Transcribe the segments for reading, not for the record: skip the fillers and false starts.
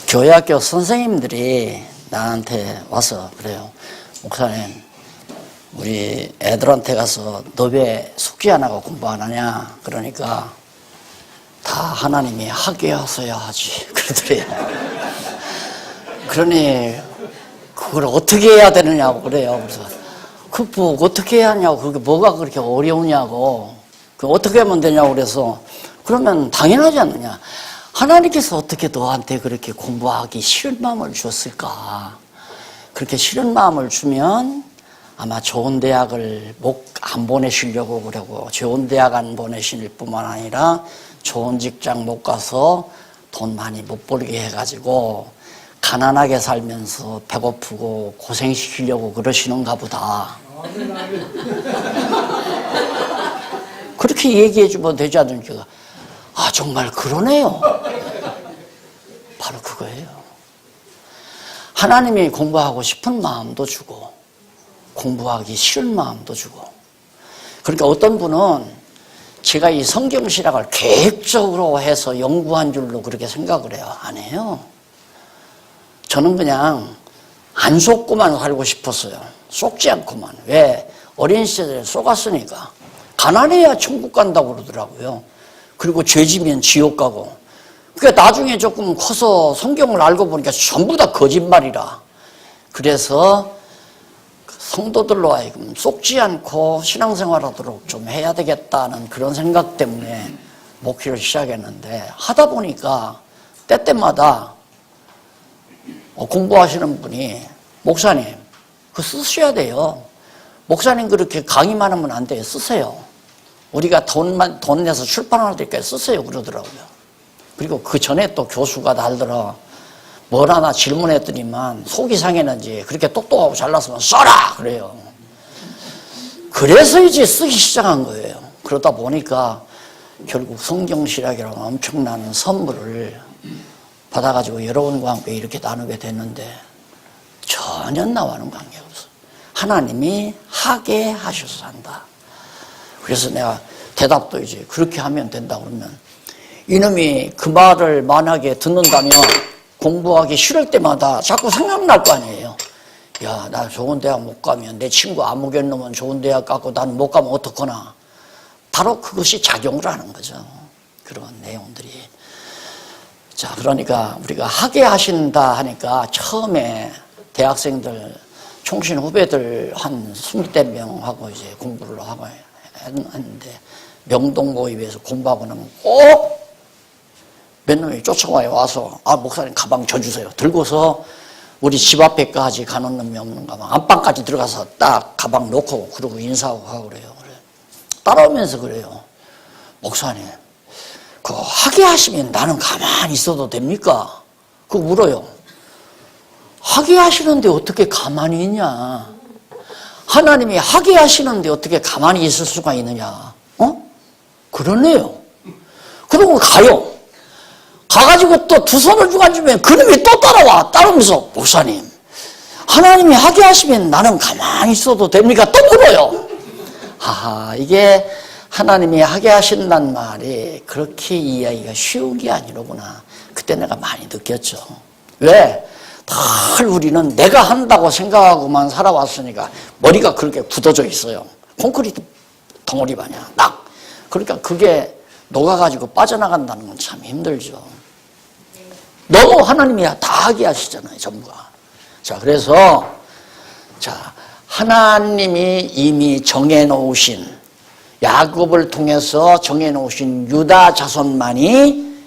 교회학교 선생님들이 나한테 와서 그래요. 목사님, 우리 애들한테 가서 너 왜 숙제 안 하고 공부 안 하냐? 그러니까 다 하나님이 하게 하셔야 하지. 그러더래요. 그러니 그걸 어떻게 해야 되느냐고 그래요. 그래서 뭐 어떻게 해야 하냐고, 그게 뭐가 그렇게 어려우냐고, 그 어떻게 하면 되냐고. 그래서 그러면 당연하지 않느냐, 하나님께서 어떻게 너한테 그렇게 공부하기 싫은 마음을 주었을까? 그렇게 싫은 마음을 주면 아마 좋은 대학을 안 보내시려고 그러고, 좋은 대학 안 보내실 뿐만 아니라 좋은 직장 못 가서 돈 많이 못 벌게 해가지고 가난하게 살면서 배고프고 고생시키려고 그러시는가 보다. 그렇게 얘기해주면 되지 않습니까? 아, 정말 그러네요. 바로 그거예요. 하나님이 공부하고 싶은 마음도 주고 공부하기 싫은 마음도 주고. 그러니까 어떤 분은 제가 이 성경신학을 계획적으로 해서 연구한 줄로 그렇게 생각을 해요. 아니에요. 저는 그냥 안 속고만 살고 싶었어요. 속지 않고만. 왜? 어린 시절에 속았으니까. 가난해야 천국 간다고 그러더라고요. 그리고 죄지면 지옥 가고. 그러니까 나중에 조금 커서 성경을 알고 보니까 전부 다 거짓말이라. 그래서 성도들로 하여금 속지 않고 신앙생활하도록 좀 해야 되겠다는 그런 생각 때문에 목회를 시작했는데, 하다 보니까 때때마다 공부하시는 분이 목사님 그거 쓰셔야 돼요. 목사님 그렇게 강의만 하면 안 돼요. 쓰세요. 우리가 돈 내서 출판할 때까지 쓰세요. 그러더라고요. 그리고 그 전에 또 교수가 날더러 뭘 하나 질문했더니만 속이 상했는지 그렇게 똑똑하고 잘났으면 써라! 그래요. 그래서 이제 쓰기 시작한 거예요. 그러다 보니까 결국 성경신학이라는 엄청난 선물을 받아가지고 여러분과 함께 이렇게 나누게 됐는데 전혀 나와는 관계가 없어. 하나님이 하게 하셔서 한다. 그래서 내가 대답도 이제 그렇게 하면 된다 그러면, 이놈이 그 말을 만약에 듣는다면 공부하기 싫을 때마다 자꾸 생각날 거 아니에요. 야, 나 좋은 대학 못 가면, 내 친구 아무개는 놈은 좋은 대학 가고 난 못 가면 어떡하나. 바로 그것이 작용을 하는 거죠. 그런 내용들이. 자, 그러니까 우리가 하게 하신다 하니까 처음에 대학생들, 총신 후배들 한 20대 명하고 이제 공부를 하고 했는데, 명동모임에서 공부하고 나면 꼭 몇 놈이 쫓아와요. 와서 목사님 가방 줘주세요. 들고서 우리 집 앞에까지 가는 놈이 없는 가방, 안방까지 들어가서 딱 가방 놓고 그러고 인사하고 하고 그래요. 따라오면서 그래요. 목사님 그거 하게 하시면 나는 가만히 있어도 됩니까? 그거 물어요. 하게 하시는데 어떻게 가만히 있냐? 하나님이 하게 하시는데 어떻게 가만히 있을 수가 있느냐? 그러네요. 그러고 가요. 가가지고 또 두 손을 주가지면 그놈이 또 따라와. 따르면서 목사님 하나님이 하게 하시면 나는 가만히 있어도 됩니까? 또 물어요. 하하, 이게 하나님이 하게 하신다는 말이 그렇게 이해하기가 쉬운 게 아니로구나. 그때 내가 많이 느꼈죠. 왜? 늘 우리는 내가 한다고 생각하고만 살아왔으니까 머리가 그렇게 굳어져 있어요. 콘크리트 덩어리 마냥 딱. 그러니까 그게 녹아가지고 빠져나간다는 건 참 힘들죠. 너무 하나님이 다 하게 하시잖아요, 전부가. 자, 그래서 하나님이 이미 정해놓으신, 야곱을 통해서 정해놓으신 유다 자손만이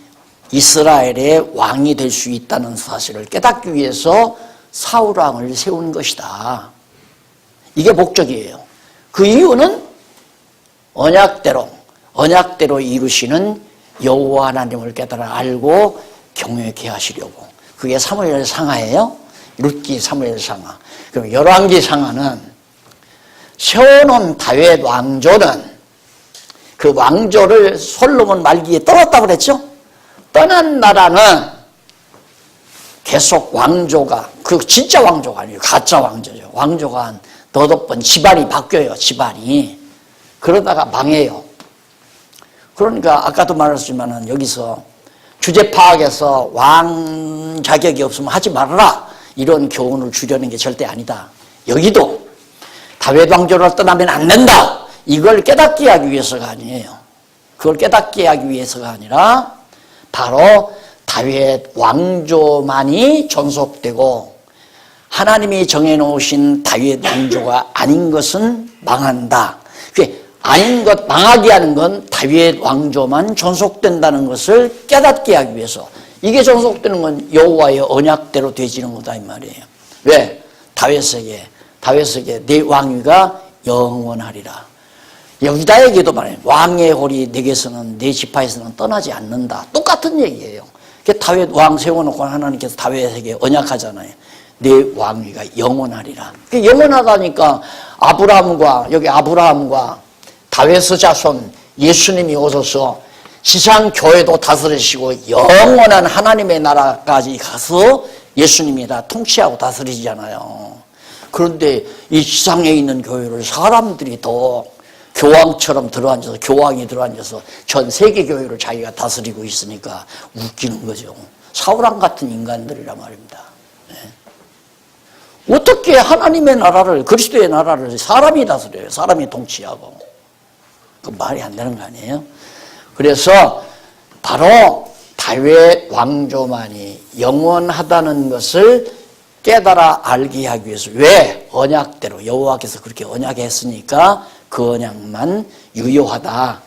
이스라엘의 왕이 될 수 있다는 사실을 깨닫기 위해서 사울왕을 세운 것이다. 이게 목적이에요. 그 이유는 언약대로 이루시는 여호와 하나님을 깨달아 알고 경외케 하시려고. 그게 사무엘 상하예요. 룻기 사무엘 상하. 그럼 열왕기 상하는 세워놓은 다윗 왕조는 그 왕조를 솔로몬 말기에 떠났다고 그랬죠. 떠난 나라는 계속 왕조가, 그 진짜 왕조가 아니에요. 가짜 왕조죠. 왕조가 한 너댓 번 집안이 바뀌어요. 집안이. 그러다가 망해요. 그러니까 아까도 말했지만은 여기서 주제 파악해서 왕 자격이 없으면 하지 말아라 이런 교훈을 주려는 게 절대 아니다. 여기도 다윗 왕조를 떠나면 안 된다 이걸 깨닫게 하기 위해서가 아니에요. 그걸 깨닫게 하기 위해서가 아니라 바로 다윗 왕조만이 존속되고 하나님이 정해놓으신 다윗 왕조가 아닌 것은 망한다. 그게 아닌 것, 망하게 하는 건 다윗 왕조만 존속된다는 것을 깨닫게 하기 위해서. 이게 존속되는 건 여호와의 언약대로 되지는 거다 이 말이에요. 왜? 다윗에게 내 왕위가 영원하리라. 유다에게도 말해요. 왕의 홀이 내게서는 내 지파에서는 떠나지 않는다. 똑같은 얘기예요. 다윗 왕 세워놓고 하나님께서 다윗에게 언약하잖아요. 내 왕위가 영원하리라. 영원하다니까 아브라함과 다윗의 자손 예수님이 오셔서 지상 교회도 다스리시고 영원한 하나님의 나라까지 가서 예수님이 다 통치하고 다스리잖아요. 그런데 이 지상에 있는 교회를 사람들이 더 교황처럼 들어앉아서 교황이 들어앉아서 전 세계 교회를 자기가 다스리고 있으니까 웃기는 거죠. 사울왕 같은 인간들이란 말입니다. 네. 어떻게 하나님의 나라를 그리스도의 나라를 사람이 다스려요. 사람이 통치하고. 그 말이 안 되는 거 아니에요? 그래서 바로 다윗 왕조만이 영원하다는 것을 깨달아 알게 하기 위해서 왜? 언약대로 여호와께서 그렇게 언약했으니까 그 언약만 유효하다.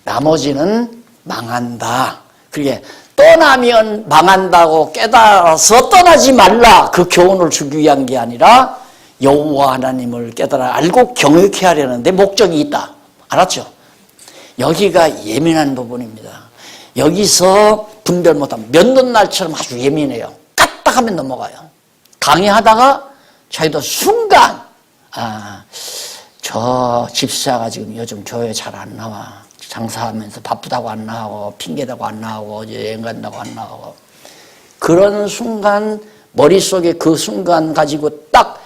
나머지는 망한다. 그게 떠나면 망한다고 깨달아서 떠나지 말라. 그 교훈을 주기 위한 게 아니라 여호와 하나님을 깨달아 알고 경외케 하려는데 목적이 있다. 알았죠? 여기가 예민한 부분입니다. 여기서 분별 못하면 면도날처럼 아주 예민해요. 까딱하면 넘어가요. 강의하다가 자기도 순간 저 집사가 지금 요즘 교회 잘 안 나와. 장사하면서 바쁘다고 안 나오고 핑계대고 안 나오고 어제 여행 간다고 안 나오고 그런 순간 머릿속에 그 순간 가지고 딱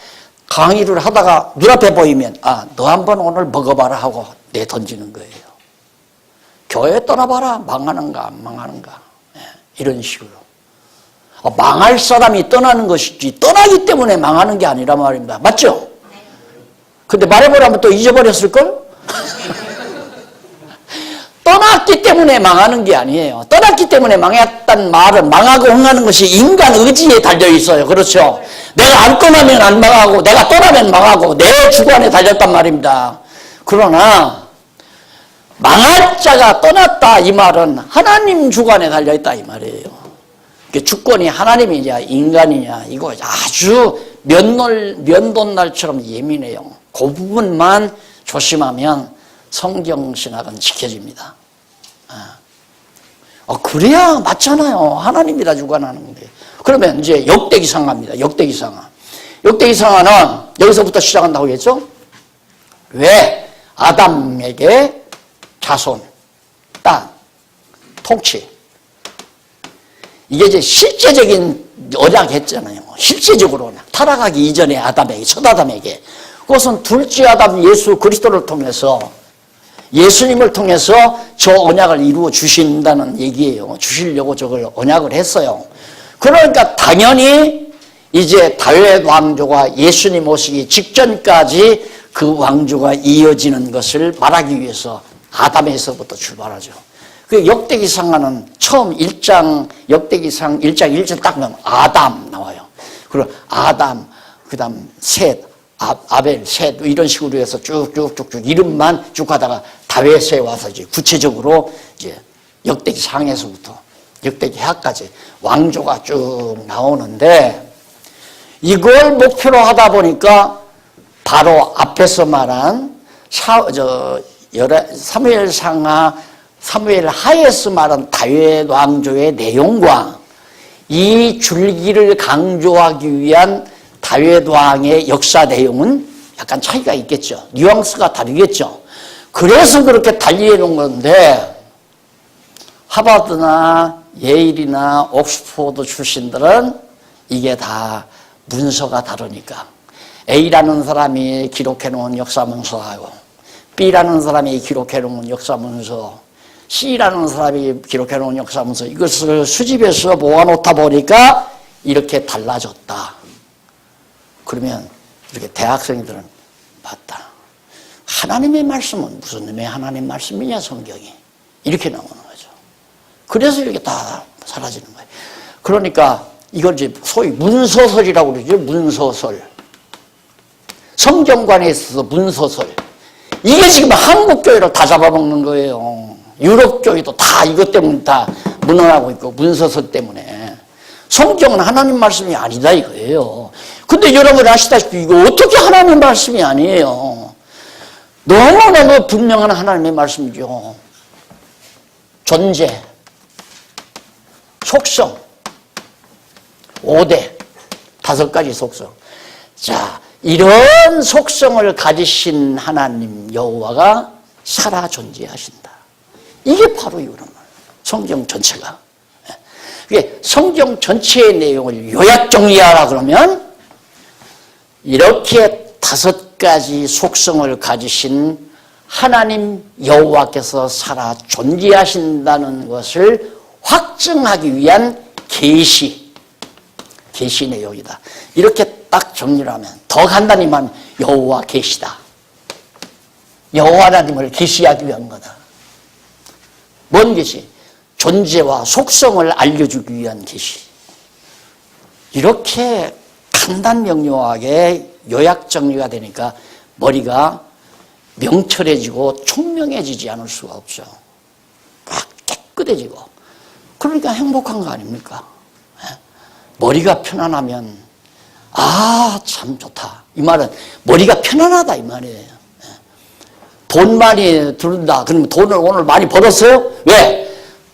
강의를 하다가 눈앞에 보이면 너 한번 오늘 먹어봐라 하고 내던지는 거예요. 교회 떠나봐라. 망하는가 안 망하는가. 이런 식으로. 망할 사람이 떠나는 것이지 떠나기 때문에 망하는 게 아니란 말입니다. 맞죠? 근데 말해보라면 또 잊어버렸을걸? 떠났기 때문에 망하는 게 아니에요. 떠났기 때문에 망했단 말은 망하고 흥하는 것이 인간 의지에 달려있어요. 그렇죠? 내가 안 떠나면 안 망하고 내가 떠나면 망하고 내 주관에 달렸단 말입니다. 그러나 망할 자가 떠났다 이 말은 하나님 주관에 달려있다 이 말이에요. 주권이 하나님이냐 인간이냐 이거 아주 면도날처럼 예민해요. 그 부분만 조심하면 성경신학은 지켜집니다. 그래야 맞잖아요. 하나님이라 주관하는 건데. 그러면 이제 역대기상 갑니다. 역대기상하. 역대기상하는 여기서부터 시작한다고 했죠? 왜? 아담에게 자손, 땅, 통치. 이게 이제 실제적인 언약했잖아요. 실제적으로 타락하기 이전에 아담에게, 첫 아담에게. 그것은 둘째 아담 예수 그리스도를 통해서 예수님을 통해서 저 언약을 이루어 주신다는 얘기예요. 주시려고 저걸 언약을 했어요. 그러니까 당연히 이제 다윗 왕조가 예수님 오시기 직전까지 그 왕조가 이어지는 것을 말하기 위해서 아담에서부터 출발하죠. 그 역대기상하는 처음 1장, 역대기상 1장 1절 딱 나오면 아담 나와요. 그리고 아담, 그 다음 셋, 아벨, 셋 이런 식으로 해서 쭉쭉쭉쭉 이름만 쭉 가다가 다윗에 와서 이제 구체적으로 이제 역대기상에서부터 역대기하까지 왕조가 쭉 나오는데 이걸 목표로 하다 보니까 바로 앞에서 말한 사무엘상하, 사무엘 하에서 말한 다윗 왕조의 내용과 이 줄기를 강조하기 위한 다윗 왕의 역사 내용은 약간 차이가 있겠죠. 뉘앙스가 다르겠죠. 그래서 그렇게 달리해 놓은 건데 하버드나 예일이나 옥스포드 출신들은 이게 다 문서가 다르니까 A라는 사람이 기록해 놓은 역사문서하고 B라는 사람이 기록해 놓은 역사문서 C라는 사람이 기록해 놓은 역사문서 이것을 수집해서 모아놓다 보니까 이렇게 달라졌다. 그러면 이렇게 대학생들은 봤다. 하나님의 말씀은 무슨 놈의 하나님 말씀이냐 성경이. 이렇게 나오는 거죠. 그래서 이렇게 다 사라지는 거예요. 그러니까 이걸 이제 소위 문서설이라고 그러죠. 문서설. 성경관에 있어서 문서설. 이게 지금 한국 교회를 다 잡아먹는 거예요. 유럽 교회도 다 이것 때문에 다 무너나고 있고 문서설 때문에. 성경은 하나님 말씀이 아니다 이거예요. 근데 여러분 아시다시피 이거 어떻게 하나님 말씀이 아니에요. 너무너무 분명한 하나님의 말씀이죠. 존재, 속성, 5대, 5가지 속성. 자, 이런 속성을 가지신 하나님 여호와가 살아 존재하신다. 이게 바로 이거란 말이에요. 성경 전체가. 이게 성경 전체의 내용을 요약 정리하라 그러면 이렇게 5가지 속성을 가지신 하나님 여호와께서 살아 존재하신다는 것을 확증하기 위한 계시 내용이다. 이렇게 딱 정리를 하면 더 간단히 말하면 여호와 계시다. 여호와 하나님을 계시하기 위한 거다. 뭔 계시? 존재와 속성을 알려주기 위한 계시. 이렇게 간단 명료하게 요약 정리가 되니까 머리가 명철해지고 총명해지지 않을 수가 없죠. 막 깨끗해지고. 그러니까 행복한 거 아닙니까? 머리가 편안하면 아, 참 좋다. 이 말은 머리가 편안하다 이 말이에요. 돈 많이 들다. 그러면 돈을 오늘 많이 벌었어요? 왜?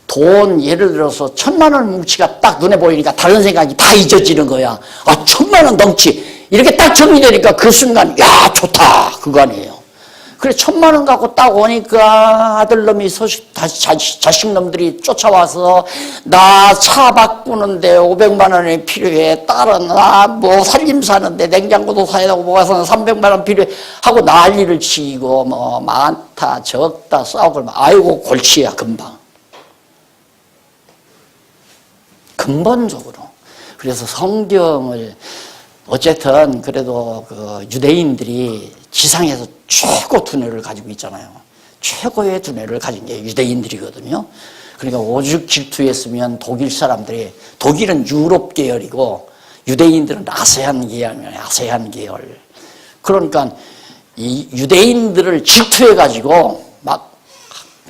돈 예를 들어서 1,000만 원 뭉치가 딱 눈에 보이니까 다른 생각이 다 잊어지는 거야. 아, 1,000만 원 덩치. 이렇게 딱 정리되니까 그 순간 야 좋다 그거 아니에요. 그래 1,000만 원 갖고 딱 오니까 아들놈이 자식놈들이 쫓아와서 나 차 바꾸는데 500만 원이 필요해. 딸은 나 뭐 살림사는데 냉장고도 사야 되고 뭐가 사는 300만 원 필요해 하고 난리를 치고 뭐 많다 적다 싸우고 아이고 골치야 금방. 근본적으로. 그래서 성경을 어쨌든 그래도 그 유대인들이 지상에서 최고 두뇌를 가지고 있잖아요. 최고의 두뇌를 가진 게 유대인들이거든요. 그러니까 오죽 질투했으면 독일 사람들이, 독일은 유럽 계열이고 유대인들은 아세안 계열이에요. 아세안 계열. 그러니까 이 유대인들을 질투해가지고 막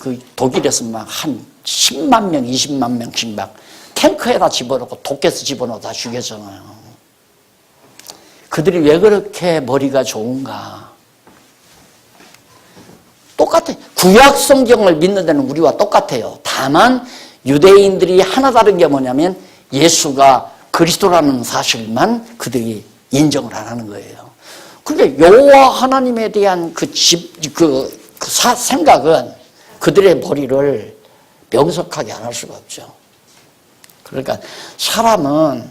그 독일에서 막 한 10만 명, 20만 명씩 막 탱크에다 집어넣고 도깨서 집어넣어 다 죽였잖아요. 그들이 왜 그렇게 머리가 좋은가? 똑같아. 구약 성경을 믿는 데는 우리와 똑같아요. 다만 유대인들이 하나 다른 게 뭐냐면 예수가 그리스도라는 사실만 그들이 인정을 안 하는 거예요. 그런데 여호와 하나님에 대한 생각은 그들의 머리를 명석하게 안 할 수가 없죠. 그러니까 사람은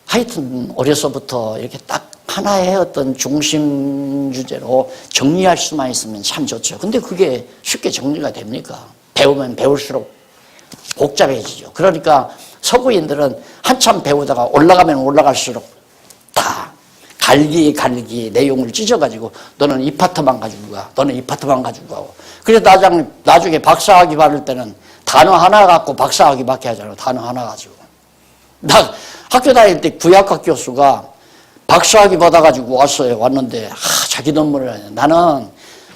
하여튼 어려서부터 이렇게 딱 하나의 어떤 중심 주제로 정리할 수만 있으면 참 좋죠. 근데 그게 쉽게 정리가 됩니까? 배우면 배울수록 복잡해지죠. 그러니까 서구인들은 한참 배우다가 올라가면 올라갈수록 다 갈기 내용을 찢어가지고 너는 이 파트만 가지고 가. 너는 이 파트만 가지고 가고. 그래서 나중에 박사학위 받을 때는 단어 하나 갖고 박사학위 받게 하잖아요. 단어 하나 가지고. 나 학교 다닐 때 구약학 교수가 박사학위 받아가지고 왔어요. 왔는데 자기 논문을 해요. 나는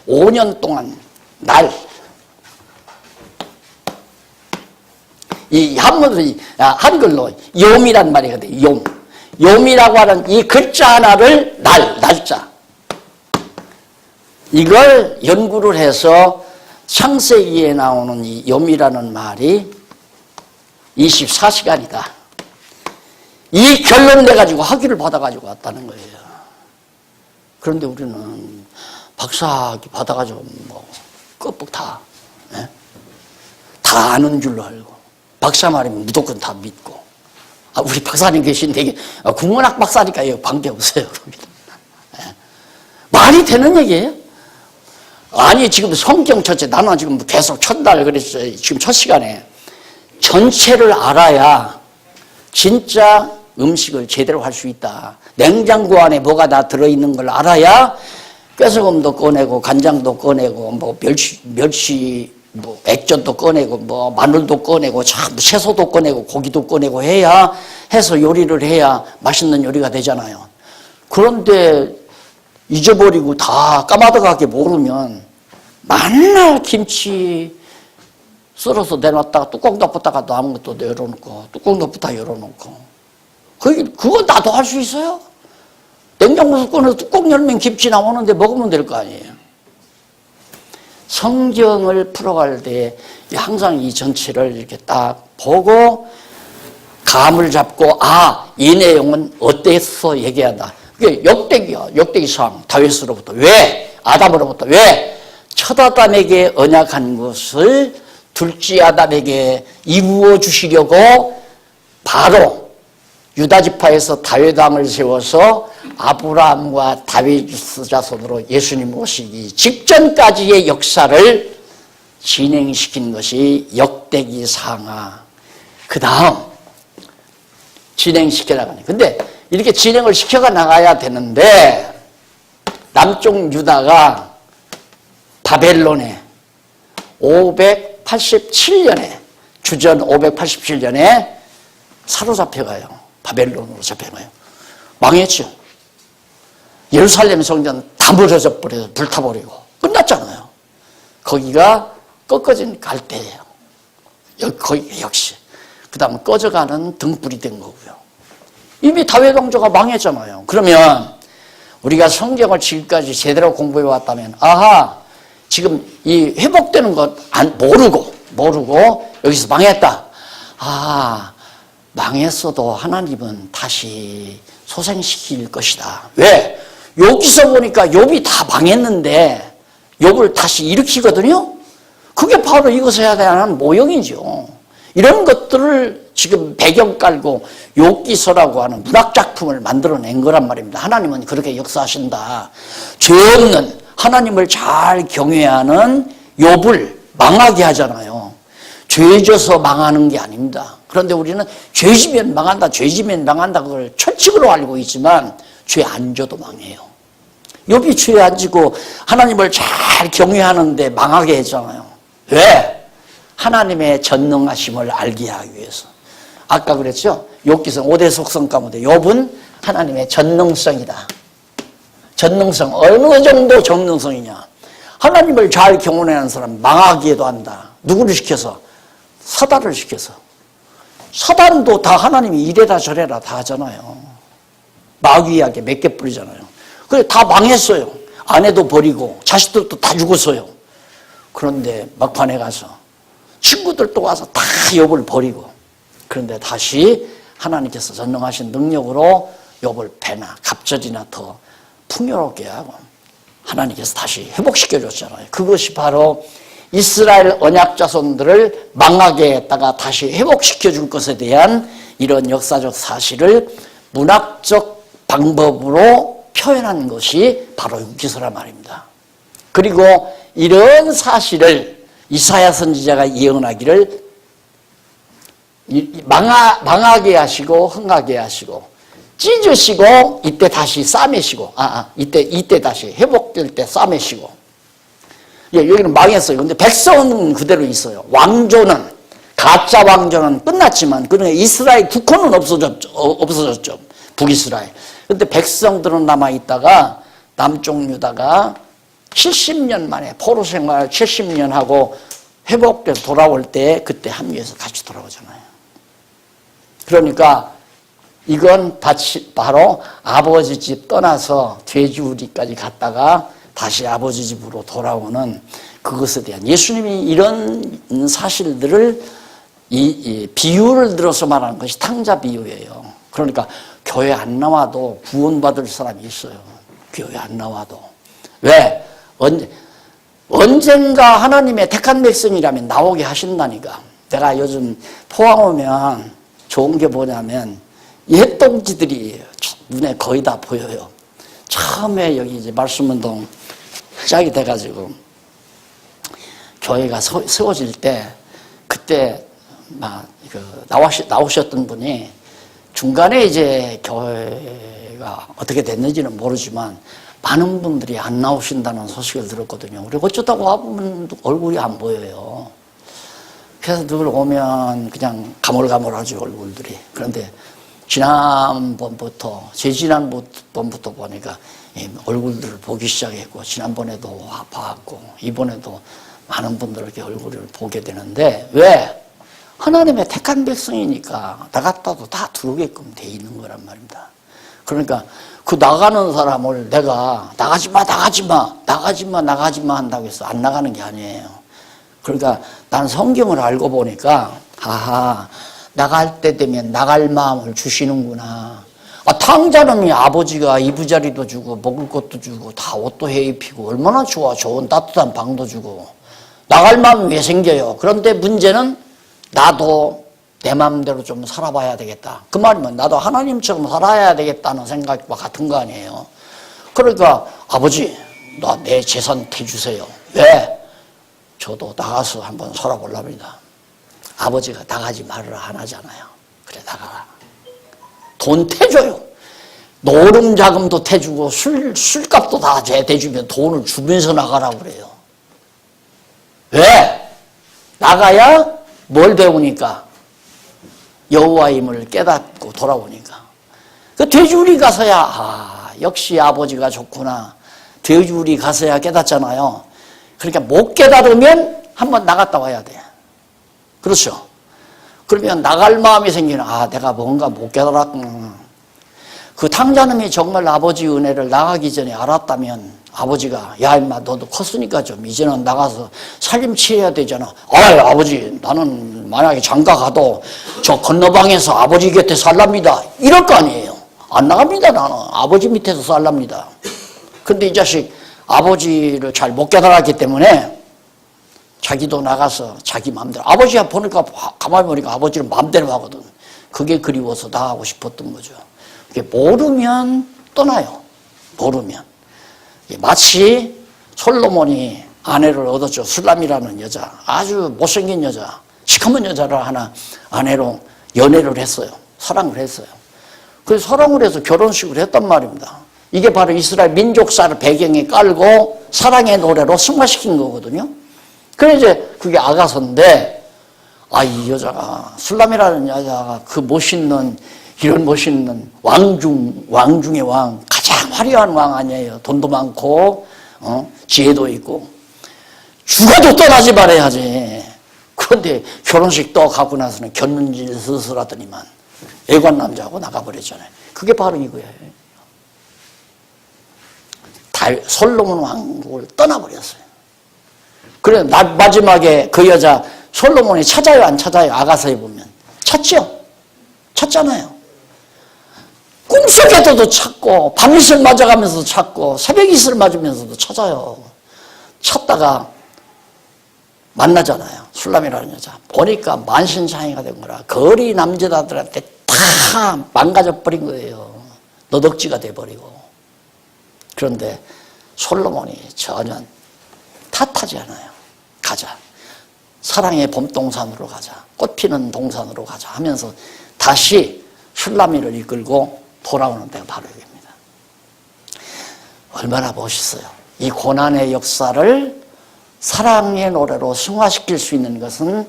5년 동안 이 한글로 욤이란 말이거든요. 욤이라고 하는 이 글자 하나를 날짜 이걸 연구를 해서 창세기에 나오는 이 욤이라는 말이 24시간이다. 이 결론 내가지고 학위를 받아가지고 왔다는 거예요. 그런데 우리는 박사학위 받아가지고 뭐 끄뻑 다 아는 줄로 알고 박사 말이면 무조건 다 믿고. 우리 박사님 계신데 국문학 박사니까 관계없어요. 말이 되는 얘기예요? 아니, 지금 성경 첫째, 나는 지금 계속 첫날 그랬어요. 지금 첫 시간에. 전체를 알아야 진짜 음식을 제대로 할 수 있다. 냉장고 안에 뭐가 다 들어있는 걸 알아야 꾀소금도 꺼내고, 간장도 꺼내고, 뭐, 멸치, 뭐, 액젓도 꺼내고, 뭐, 마늘도 꺼내고, 참, 채소도 꺼내고, 고기도 꺼내고 해서 요리를 해야 맛있는 요리가 되잖아요. 그런데 잊어버리고 다 까마득하게 모르면 맨날 김치 썰어서 내놨다가 뚜껑 덮었다가 또 아무것도 열어놓고, 뚜껑 덮었다 열어놓고. 그거 나도 할 수 있어요? 냉장고에서 꺼내서 뚜껑 열면 김치 나오는데 먹으면 될 거 아니에요. 성경을 풀어갈 때 항상 이 전체를 이렇게 딱 보고 감을 잡고, 이 내용은 어땠어 얘기한다. 그게 역대기야. 역대기상 다윗으로부터. 왜? 아담으로부터. 왜? 첫 아담에게 언약한 것을 둘째 아담에게 이루어 주시려고 바로 유다 지파에서 다윗 왕을 세워서 아브라함과 다윗 자손으로 예수님 오시기 직전까지의 역사를 진행시킨 것이 역대기 상하. 그 다음 진행시켜 나가네. 근데 이렇게 진행을 시켜가 나가야 되는데 남쪽 유다가 바벨론에 587년에 주전 587년에 사로잡혀가요. 바벨론으로 잡혀가요. 망했죠. 예루살렘 성전 다 무너져 버려서 불타버리고 끝났잖아요. 거기가 꺾어진 갈대예요. 거기 역시. 그 다음 꺼져가는 등불이 된 거고요. 이미 다윗 왕조가 망했잖아요. 그러면 우리가 성경을 지금까지 제대로 공부해 왔다면 지금 이 회복되는 것 모르고 여기서 망했다. 망했어도 하나님은 다시 소생시킬 것이다. 왜? 여기서 보니까 욥이 다 망했는데 욥을 다시 일으키거든요. 그게 바로 이것을 해야 되는 모형이죠. 이런 것들을 지금 배경 깔고 욥기서라고 하는 문학작품을 만들어낸 거란 말입니다. 하나님은 그렇게 역사하신다. 죄 없는 하나님을 잘 경외하는 욥을 망하게 하잖아요. 죄져서 망하는 게 아닙니다. 그런데 우리는 죄지면 망한다, 죄지면 망한다 그걸 철칙으로 알고 있지만 죄 안 져도 망해요. 욥이 죄 안 지고 하나님을 잘 경외하는데 망하게 했잖아요. 왜? 하나님의 전능하심을 알게 하기 위해서. 아까 그랬죠? 욥기서 5대 속성 가운데 욥은 하나님의 전능성이다. 전능성, 어느 정도 전능성이냐? 하나님을 잘 경외하는 사람 망하기에도 한다. 누구를 시켜서? 사단을 시켜서. 사단도 다 하나님이 이래라 저래라 다 하잖아요. 마귀에게 몇 개 뿌리잖아요. 그래 다 망했어요. 아내도 버리고 자식들도 다 죽었어요. 그런데 막판에 가서 친구들도 와서 다 욥을 버리고, 그런데 다시 하나님께서 전능하신 능력으로 욥을 배나 갑절이나 더 풍요롭게 하고 하나님께서 다시 회복시켜줬잖아요. 그것이 바로 이스라엘 언약 자손들을 망하게 했다가 다시 회복시켜줄 것에 대한 이런 역사적 사실을 문학적 방법으로 표현한 것이 바로 욥기서란 말입니다. 그리고 이런 사실을 이사야 선지자가 예언하기를 망하게 하시고 흥하게 하시고 찢으시고 이때 다시 싸매시고 이때 다시 회복될 때 싸매시고. 여기는 망했어요. 근데 백성은 그대로 있어요. 왕조는 가짜 왕조는 끝났지만 그러니까 이스라엘 국호는 없어졌죠. 북이스라엘. 근데 백성들은 남아있다가 남쪽 유다가 70년 만에 포로 생활 70년 하고 회복돼서 돌아올 때 그때 합류해서 같이 돌아오잖아요. 그러니까 이건 바로 아버지 집 떠나서 돼지우리까지 갔다가 다시 아버지 집으로 돌아오는 그것에 대한 예수님이 이런 사실들을 이 비유를 들어서 말하는 것이 탕자 비유예요. 그러니까 교회 안 나와도 구원받을 사람이 있어요. 교회 안 나와도. 왜? 언젠가 하나님의 택한 백성이라면 나오게 하신다니까. 내가 요즘 포항 오면 좋은 게 뭐냐면 옛동지들이 눈에 거의 다 보여요. 처음에 여기 이제 말씀운동 시작이 돼가지고 교회가 세워질 때 그때 나오셨던 분이 중간에 이제 교회가 어떻게 됐는지는 모르지만 많은 분들이 안 나오신다는 소식을 들었거든요. 그리고 어쩌다가 와보면 얼굴이 안 보여요. 그래서 늘 오면 그냥 가물가물하죠, 얼굴들이. 그런데 재지난번부터 보니까 얼굴들을 보기 시작했고, 지난번에도 봐왔고, 이번에도 많은 분들에게 얼굴을 보게 되는데, 왜? 하나님의 택한 백성이니까 나갔다도 다 들어오게끔 돼 있는 거란 말입니다. 그러니까 그 나가는 사람을 내가 나가지마 한다고 해서 안 나가는 게 아니에요. 그러니까 난 성경을 알고 보니까 나갈 때 되면 나갈 마음을 주시는구나. 탕자놈이 아버지가 이부자리도 주고 먹을 것도 주고 다 옷도 해 입히고 얼마나 좋아. 좋은 따뜻한 방도 주고 나갈 마음이 왜 생겨요? 그런데 문제는 나도 내 마음대로 좀 살아봐야 되겠다. 그 말이면 나도 하나님처럼 살아야 되겠다는 생각과 같은 거 아니에요. 그러니까 아버지 나 내 재산 대주세요. 왜? 저도 나가서 한번 살아보려합니다. 아버지가 나가지 말으라 안 하잖아요. 그래 나가라. 돈 태줘요. 노름 자금도 태주고 술값도 다 대주면 돈을 주면서 나가라고 그래요. 왜? 나가야 뭘 배우니까? 여호와의 힘을 깨닫고 돌아오니까. 그 돼지우리 가서야 역시 아버지가 좋구나. 돼지우리 가서야 깨닫잖아요. 그러니까 못 깨달으면 한번 나갔다 와야 돼. 그렇죠? 그러면 나갈 마음이 생기는 내가 뭔가 못 깨달았구나. 그 탕자놈이 정말 아버지 은혜를 나가기 전에 알았다면 아버지가 야 임마 너도 컸으니까 좀 이제는 나가서 살림치해야 되잖아. 아버지 나는 만약에 장가 가도 저 건너방에서 아버지 곁에 살랍니다. 이럴 거 아니에요. 안 나갑니다. 나는 아버지 밑에서 살랍니다. 근데 이 자식 아버지를 잘 못 깨달았기 때문에 자기도 나가서 자기 마음대로 아버지가 보니까 가만히 보니까 아버지는 마음대로 하거든. 그게 그리워서 나가고 싶었던 거죠. 모르면 떠나요. 모르면. 마치 솔로몬이 아내를 얻었죠. 술람이라는 여자, 아주 못생긴 여자, 시커먼 여자를 하나 아내로 연애를 했어요. 사랑을 했어요. 그래서 사랑을 해서 결혼식을 했단 말입니다. 이게 바로 이스라엘 민족사를 배경에 깔고 사랑의 노래로 승화시킨 거거든요. 그래 이제 그게 아가서인데 이 여자가 술람이라는 여자가 그 멋있는 이런 멋있는 왕 중의 왕, 가장 화려한 왕 아니에요. 돈도 많고 지혜도 있고 죽어도 떠나지 말아야지. 그런데 결혼식 또 가고 나서는 견눈질 스스라더니만 애관 남자하고 나가버렸잖아요. 그게 바로 이거예요. 솔로몬 왕국을 떠나버렸어요. 그래 마지막에 그 여자 솔로몬이 찾아요 안 찾아요? 아가서에 보면 찾죠? 찾잖아요. 꿈속에서도 찾고 밤이슬 맞아가면서도 찾고 새벽 이슬 맞으면서도 찾아요. 찾다가 만나잖아요. 술람이라는 여자. 보니까 만신창이가 된 거라 거리 남자들한테 다 망가져버린 거예요. 너덕지가 돼버리고. 그런데 솔로몬이 전혀 탓하지 않아요. 가자. 사랑의 봄동산으로 가자. 꽃피는 동산으로 가자 하면서 다시 술람이를 이끌고 돌아오는 데가 바로 여기입니다. 얼마나 멋있어요. 이 고난의 역사를 사랑의 노래로 승화시킬 수 있는 것은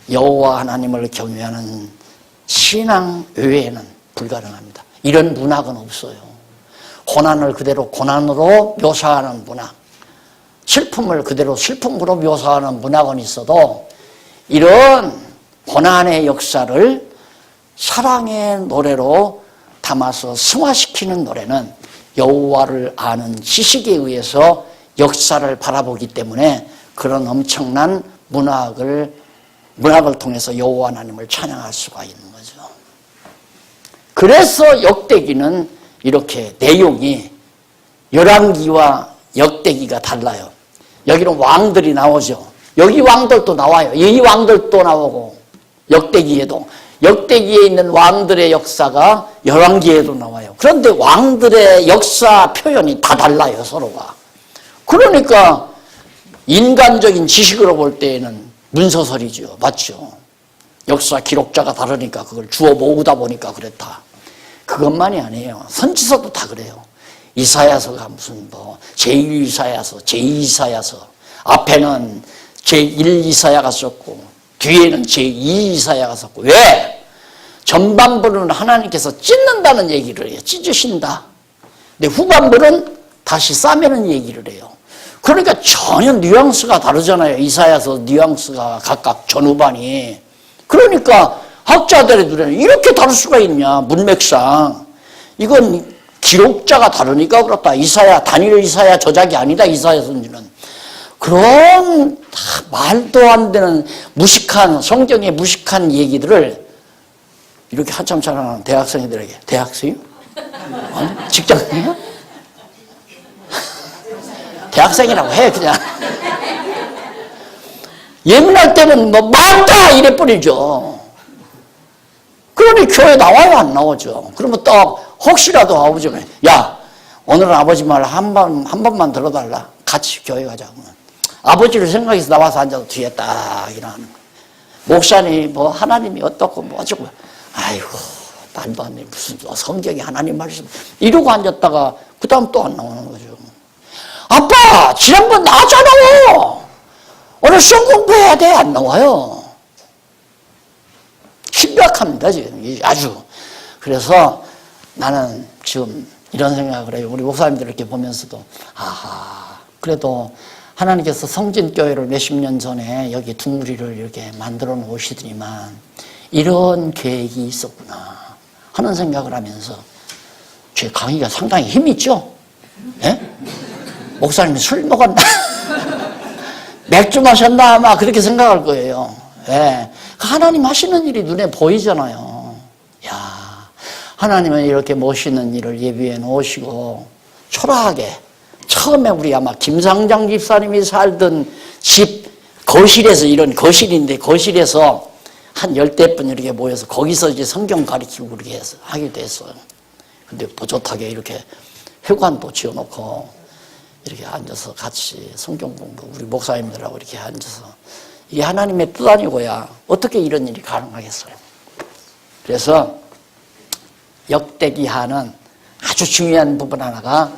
여호와 하나님을 경외하는 신앙 외에는 불가능합니다. 이런 문학은 없어요. 고난을 그대로 고난으로 묘사하는 문학, 슬픔을 그대로 슬픔으로 묘사하는 문학은 있어도 이런 고난의 역사를 사랑의 노래로 담아서 승화시키는 노래는 여호와를 아는 지식에 의해서 역사를 바라보기 때문에 그런 엄청난 문학을 통해서 여호와 하나님을 찬양할 수가 있는 거죠. 그래서 역대기는 이렇게 내용이 열왕기와 역대기가 달라요. 여기는 왕들이 나오죠. 여기 왕들도 나와요. 이 왕들도 나오고 역대기에도 역대기에 있는 왕들의 역사가 열왕기에도 나와요. 그런데 왕들의 역사 표현이 다 달라요. 서로가. 그러니까 인간적인 지식으로 볼 때에는 문서설이죠. 맞죠? 역사 기록자가 다르니까 그걸 주워 모으다 보니까 그랬다. 그것만이 아니에요. 선지서도 다 그래요. 이사야서가 무슨 뭐 제1 이사야서, 제2 이사야서, 앞에는 제1 이사야가 썼고 뒤에는 제2 이사야가 썼고. 왜? 전반부는 하나님께서 찢는다는 얘기를 해요. 찢으신다. 근데 후반부는 다시 싸매는 얘기를 해요. 그러니까 전혀 뉘앙스가 다르잖아요. 이사야서 뉘앙스가 각각 전후반이. 그러니까 학자들의 눈에는 이렇게 다를 수가 있냐, 문맥상. 이건 기록자가 다르니까 그렇다. 이사야, 단일 이사야 저작이 아니다, 이사야 선지는. 그런 말도 안 되는 무식한, 성경의 무식한 얘기들을 이렇게 한참 자라는 대학생들에게, 대학생이요? 아니, 직장생이야? 대학생이라고 해, 그냥. 예민할 때는 뭐, 맞다! 이래 뿌리죠. 그러니 교회 나와요, 안 나오죠? 그러면 또, 혹시라도 아버지, 야, 오늘은 아버지 말 한 번만 들어달라. 같이 교회 가자고. 아버지를 생각해서 나와서 앉아서 뒤에 딱 일하는 거예요. 목사님, 뭐, 하나님이 어떻고, 뭐, 어쩌고. 아이고, 말도 안 돼. 무슨 성경이 하나님 말씀. 이러고 앉았다가, 그 다음 또 안 나오는 거죠. 아빠, 지난번 나왔잖아! 오늘 시험 공부해야 돼. 안 나와요. 심각합니다, 지금. 아주. 그래서 나는 지금 이런 생각을 해요. 우리 목사님들 이렇게 보면서도, 아하, 그래도 하나님께서 성진교회를 몇십 년 전에 여기 둥무리를 이렇게 만들어 놓으시더니만 이런 계획이 있었구나 하는 생각을 하면서 제 강의가 상당히 힘있죠? 예? 목사님이 술 먹었나? 맥주 마셨나? 아마 그렇게 생각할 거예요. 예. 하나님 하시는 일이 눈에 보이잖아요. 야, 하나님은 이렇게 멋있는 일을 예비해 놓으시고 초라하게 처음에 우리 아마 김상장 집사님이 살던 집 거실에서, 이런 거실인데 거실에서 한 10대분 이렇게 모여서 거기서 이제 성경 가르치고 그렇게 해서 하기도 했어요. 근데 보젓하게 이렇게 회관도 지어놓고 이렇게 앉아서 같이 성경 공부, 우리 목사님들하고 이렇게 앉아서, 이게 하나님의 뜻 아니고야 어떻게 이런 일이 가능하겠어요. 그래서 역대기하는 아주 중요한 부분 하나가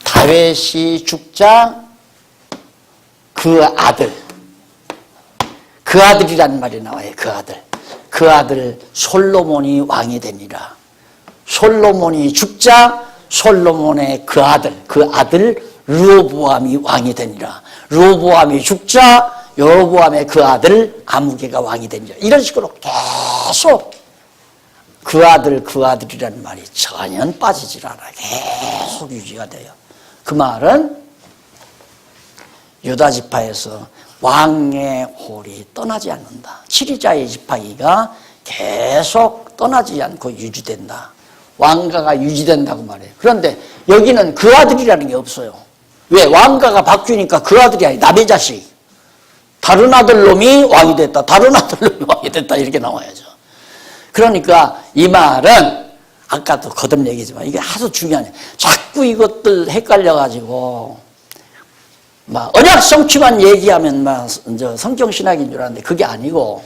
다윗이 죽자 그 아들이라는 말이 나와요. 그 아들 솔로몬이 왕이 되니라. 솔로몬이 죽자 솔로몬의 그 아들 르호보암이 왕이 되니라. 르호보암이 죽자 여로보암의 그 아들 아무개가 왕이 되니라. 이런 식으로 계속 그 아들이라는 말이 전혀 빠지질 않아요. 계속 유지가 돼요. 그 말은 유다 지파에서 왕의 홀이 떠나지 않는다. 7위자의 지파기가 계속 떠나지 않고 유지된다. 왕가가 유지된다고 말해요. 그런데 여기는 그 아들이라는 게 없어요. 왜? 왕가가 바뀌니까 그 아들이 아니 남의 자식. 다른 아들놈이 왕이 됐다. 다른 아들놈이 왕이 됐다. 이렇게 나와야죠. 그러니까 이 말은 아까도 거듭 얘기지만 이게 아주 중요하네. 자꾸 이것들 헷갈려가지고 막 언약 성취만 얘기하면 막 성경 신학인 줄 알았는데 그게 아니고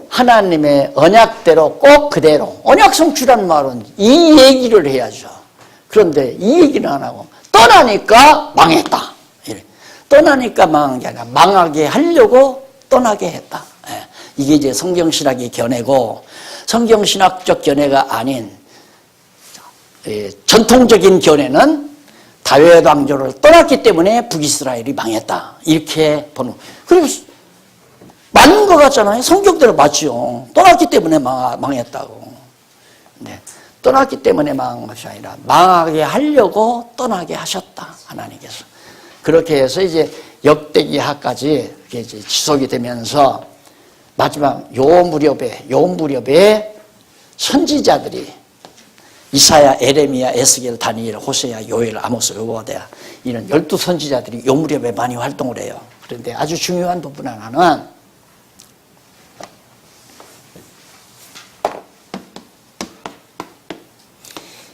하나님의 언약대로 꼭 그대로. 언약 성취라는 말은 이 얘기를 해야죠. 그런데 이 얘기는 안 하고 떠나니까 망했다. 떠나니까 망한 게 아니라 망하게 하려고 떠나게 했다. 이게 이제 성경신학의 견해고, 성경신학적 견해가 아닌 전통적인 견해는 다윗 왕조를 떠났기 때문에 북이스라엘이 망했다. 이렇게 보는. 그리고 맞는 것 같잖아요. 성경대로 맞죠. 떠났기 때문에 망했다고. 네. 떠났기 때문에 망한 것이 아니라 망하게 하려고 떠나게 하셨다. 하나님께서. 그렇게 해서 이제 역대기하까지 이제 지속이 되면서 마지막 요 무렵에 선지자들이 이사야, 에레미야, 에스겔, 다니엘, 호세야, 요엘, 아모스, 오바댜 이런 12선지자들이 요 무렵에 많이 활동을 해요. 그런데 아주 중요한 부분 하나는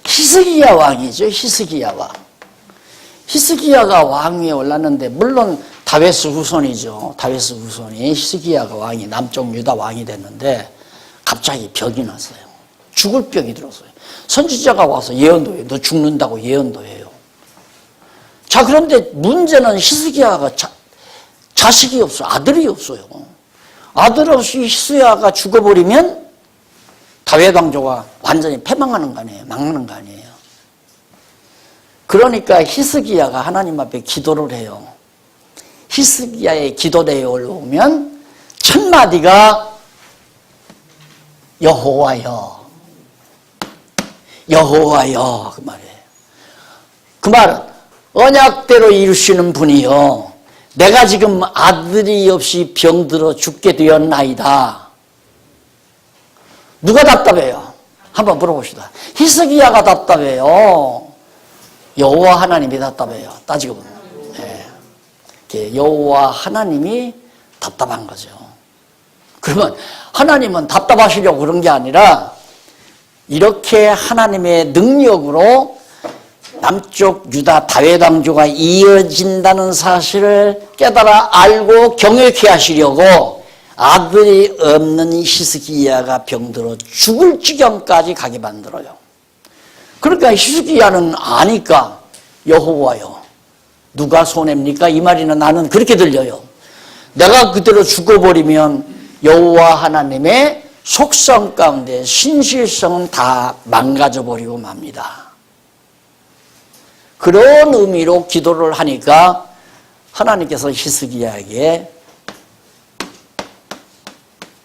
히스기야 왕이죠. 히스기야 왕. 히스기야가 왕위에 올랐는데 물론 다윗 후손이죠. 다윗 후손이 히스기야가 왕이 남쪽 유다 왕이 됐는데 갑자기 병이 났어요. 죽을 병이 들었어요. 선지자가 와서 예언도 해요. 너 죽는다고 예언도 해요. 자, 그런데 문제는 히스기야가 자식이 없어요. 아들이 없어요. 아들 없이 히스기야가 죽어버리면 다윗 왕조가 완전히 패망하는 거 아니에요. 망하는 거 아니에요. 그러니까 히스기야가 하나님 앞에 기도를 해요. 히스기야의 기도 내에 올라오면 첫 마디가 여호와여, 여호와여 그 말이에요. 그 말은 언약대로 이루시는 분이요, 내가 지금 아들이 없이 병들어 죽게 되었나이다. 누가 답답해요? 한번 물어봅시다. 히스기야가 답답해요? 여호와 하나님이 답답해요? 따지고 보면. 네. 여호와 하나님이 답답한 거죠. 그러면 하나님은 답답하시려고 그런 게 아니라 이렇게 하나님의 능력으로 남쪽 유다 다윗 왕조가 이어진다는 사실을 깨달아 알고 경외케 하시려고 아들이 없는 히스기야가 병들어 죽을 지경까지 가게 만들어요. 그러니까 히스기야는 아니까 여호와여, 누가 손해입니까? 이 말이는 나는 그렇게 들려요. 내가 그대로 죽어버리면 여호와 하나님의 속성 가운데 신실성은 다 망가져버리고 맙니다. 그런 의미로 기도를 하니까 하나님께서 히스기야에게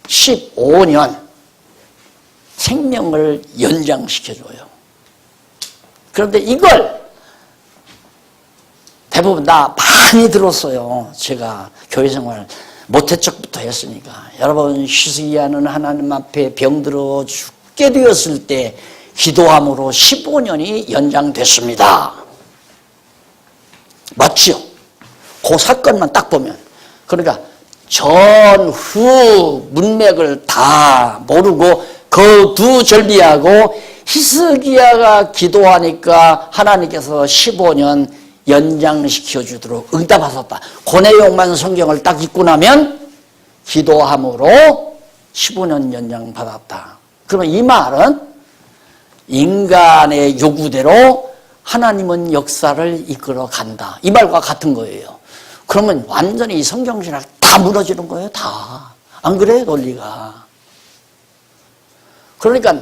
15년 생명을 연장시켜줘요. 그런데 이걸 대부분 다 많이 들었어요. 제가 교회 생활 모태 적부터 했으니까. 여러분, 히스기야는 하나님 앞에 병들어 죽게 되었을 때 기도함으로 15년이 연장됐습니다. 맞죠? 그 사건만 딱 보면. 그러니까 전후 문맥을 다 모르고 거두절미하고 히스기야가 기도하니까 하나님께서 15년 연장시켜 주도록 응답하셨다. 그 내용만 성경을 딱 읽고 나면 기도함으로 15년 연장받았다. 그러면 이 말은 인간의 요구대로 하나님은 역사를 이끌어 간다. 이 말과 같은 거예요. 그러면 완전히 이 성경신학 다 무너지는 거예요. 다. 안 그래요? 논리가. 그러니까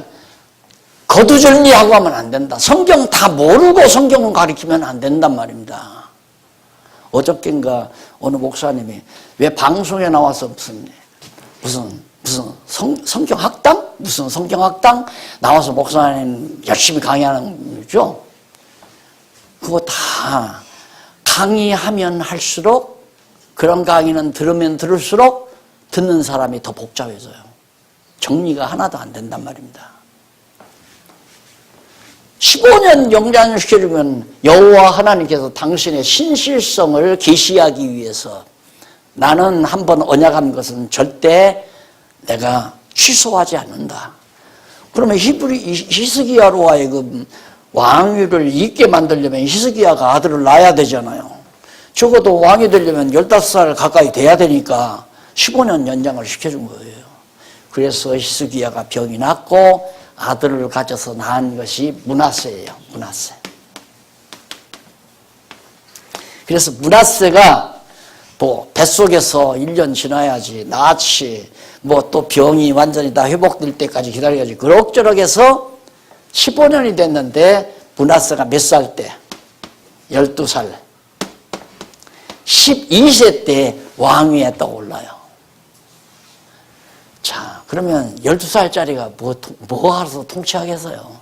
거두절미하고 하면 안 된다. 성경 다 모르고 성경을 가리키면 안 된단 말입니다. 어저께인가 어느 목사님이 왜 방송에 나와서 무슨 성경학당? 무슨 성경학당? 나와서 목사님 열심히 강의하는 거죠. 그거 다 강의하면 할수록, 그런 강의는 들으면 들을수록 듣는 사람이 더 복잡해져요. 정리가 하나도 안 된단 말입니다. 15년 연장시켜주면 여호와 하나님께서 당신의 신실성을 계시하기 위해서 나는 한번 언약한 것은 절대 내가 취소하지 않는다. 그러면 히스기야로 하여금 왕위를 잇게 만들려면 히스기야가 아들을 낳아야 되잖아요. 적어도 왕이 되려면 15살 가까이 돼야 되니까 15년 연장을 시켜준 거예요. 그래서 히스기야가 병이 났고 아들을 가져서 낳은 것이 므낫세예요. 므낫세. 그래서 므낫세가 뭐 뱃속에서 1년 지나야지 낳지, 뭐 또 병이 완전히 다 회복될 때까지 기다려야지, 그럭저럭 해서 15년이 됐는데 므낫세가 몇 살 때? 12살. 12세 때 왕위에 떠올라요. 자, 그러면 12살짜리가 뭐 알아서 통치하겠어요?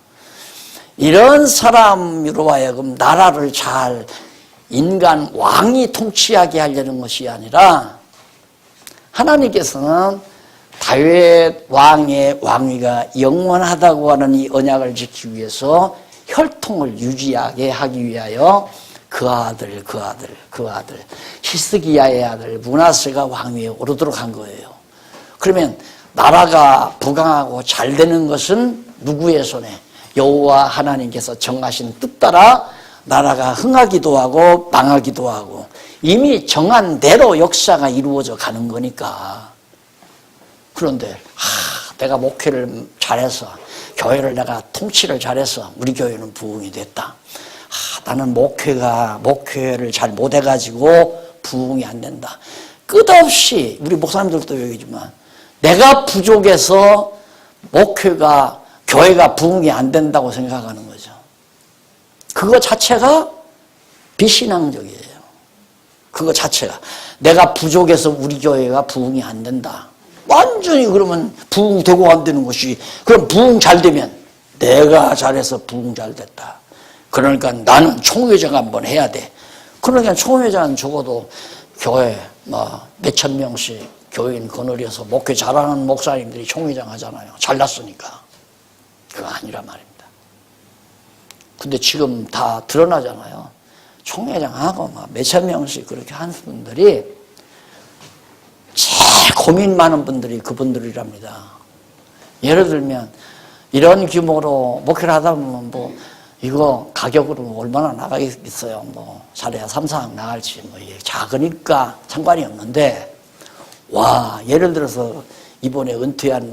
이런 사람으로 하여금 나라를 잘 인간 왕이 통치하게 하려는 것이 아니라 하나님께서는 다윗 왕의 왕위가 영원하다고 하는 이 언약을 지키기 위해서 혈통을 유지하게 하기 위하여 그 아들 히스기야의 아들 므낫세가 왕위에 오르도록 한 거예요. 그러면 나라가 부강하고 잘 되는 것은 누구의 손에? 여호와 하나님께서 정하신 뜻 따라 나라가 흥하기도 하고 망하기도 하고 이미 정한 대로 역사가 이루어져 가는 거니까. 그런데 내가 목회를 잘해서 교회를 내가 통치를 잘해서 우리 교회는 부흥이 됐다. 나는 목회를 잘 못해가지고 부흥이 안 된다. 끝없이 우리 목사님들도 얘기지만 내가 부족해서 교회가 부흥이 안 된다고 생각하는 거죠. 그거 자체가 비신앙적이에요. 그거 자체가 내가 부족해서 우리 교회가 부흥이 안 된다. 완전히 그러면 부흥되고 안 되는 것이, 그럼 부흥 잘 되면 내가 잘해서 부흥 잘 됐다. 그러니까 나는 총회장 한번 해야 돼. 그러니까 총회장은 적어도 교회 몇천 명씩 교인 거느려서 목회 잘하는 목사님들이 총회장 하잖아요. 잘났으니까. 그거 아니란 말입니다. 근데 지금 다 드러나잖아요. 총회장하고 몇천 명씩 그렇게 하는 분들이 제일 고민 많은 분들이 그분들이랍니다. 예를 들면 이런 규모로 목회를 하다 보면 이거 가격으로 얼마나 나가겠어요. 잘해야 3,4억 나갈지 이게 작으니까 상관이 없는데, 예를 들어서 이번에 은퇴한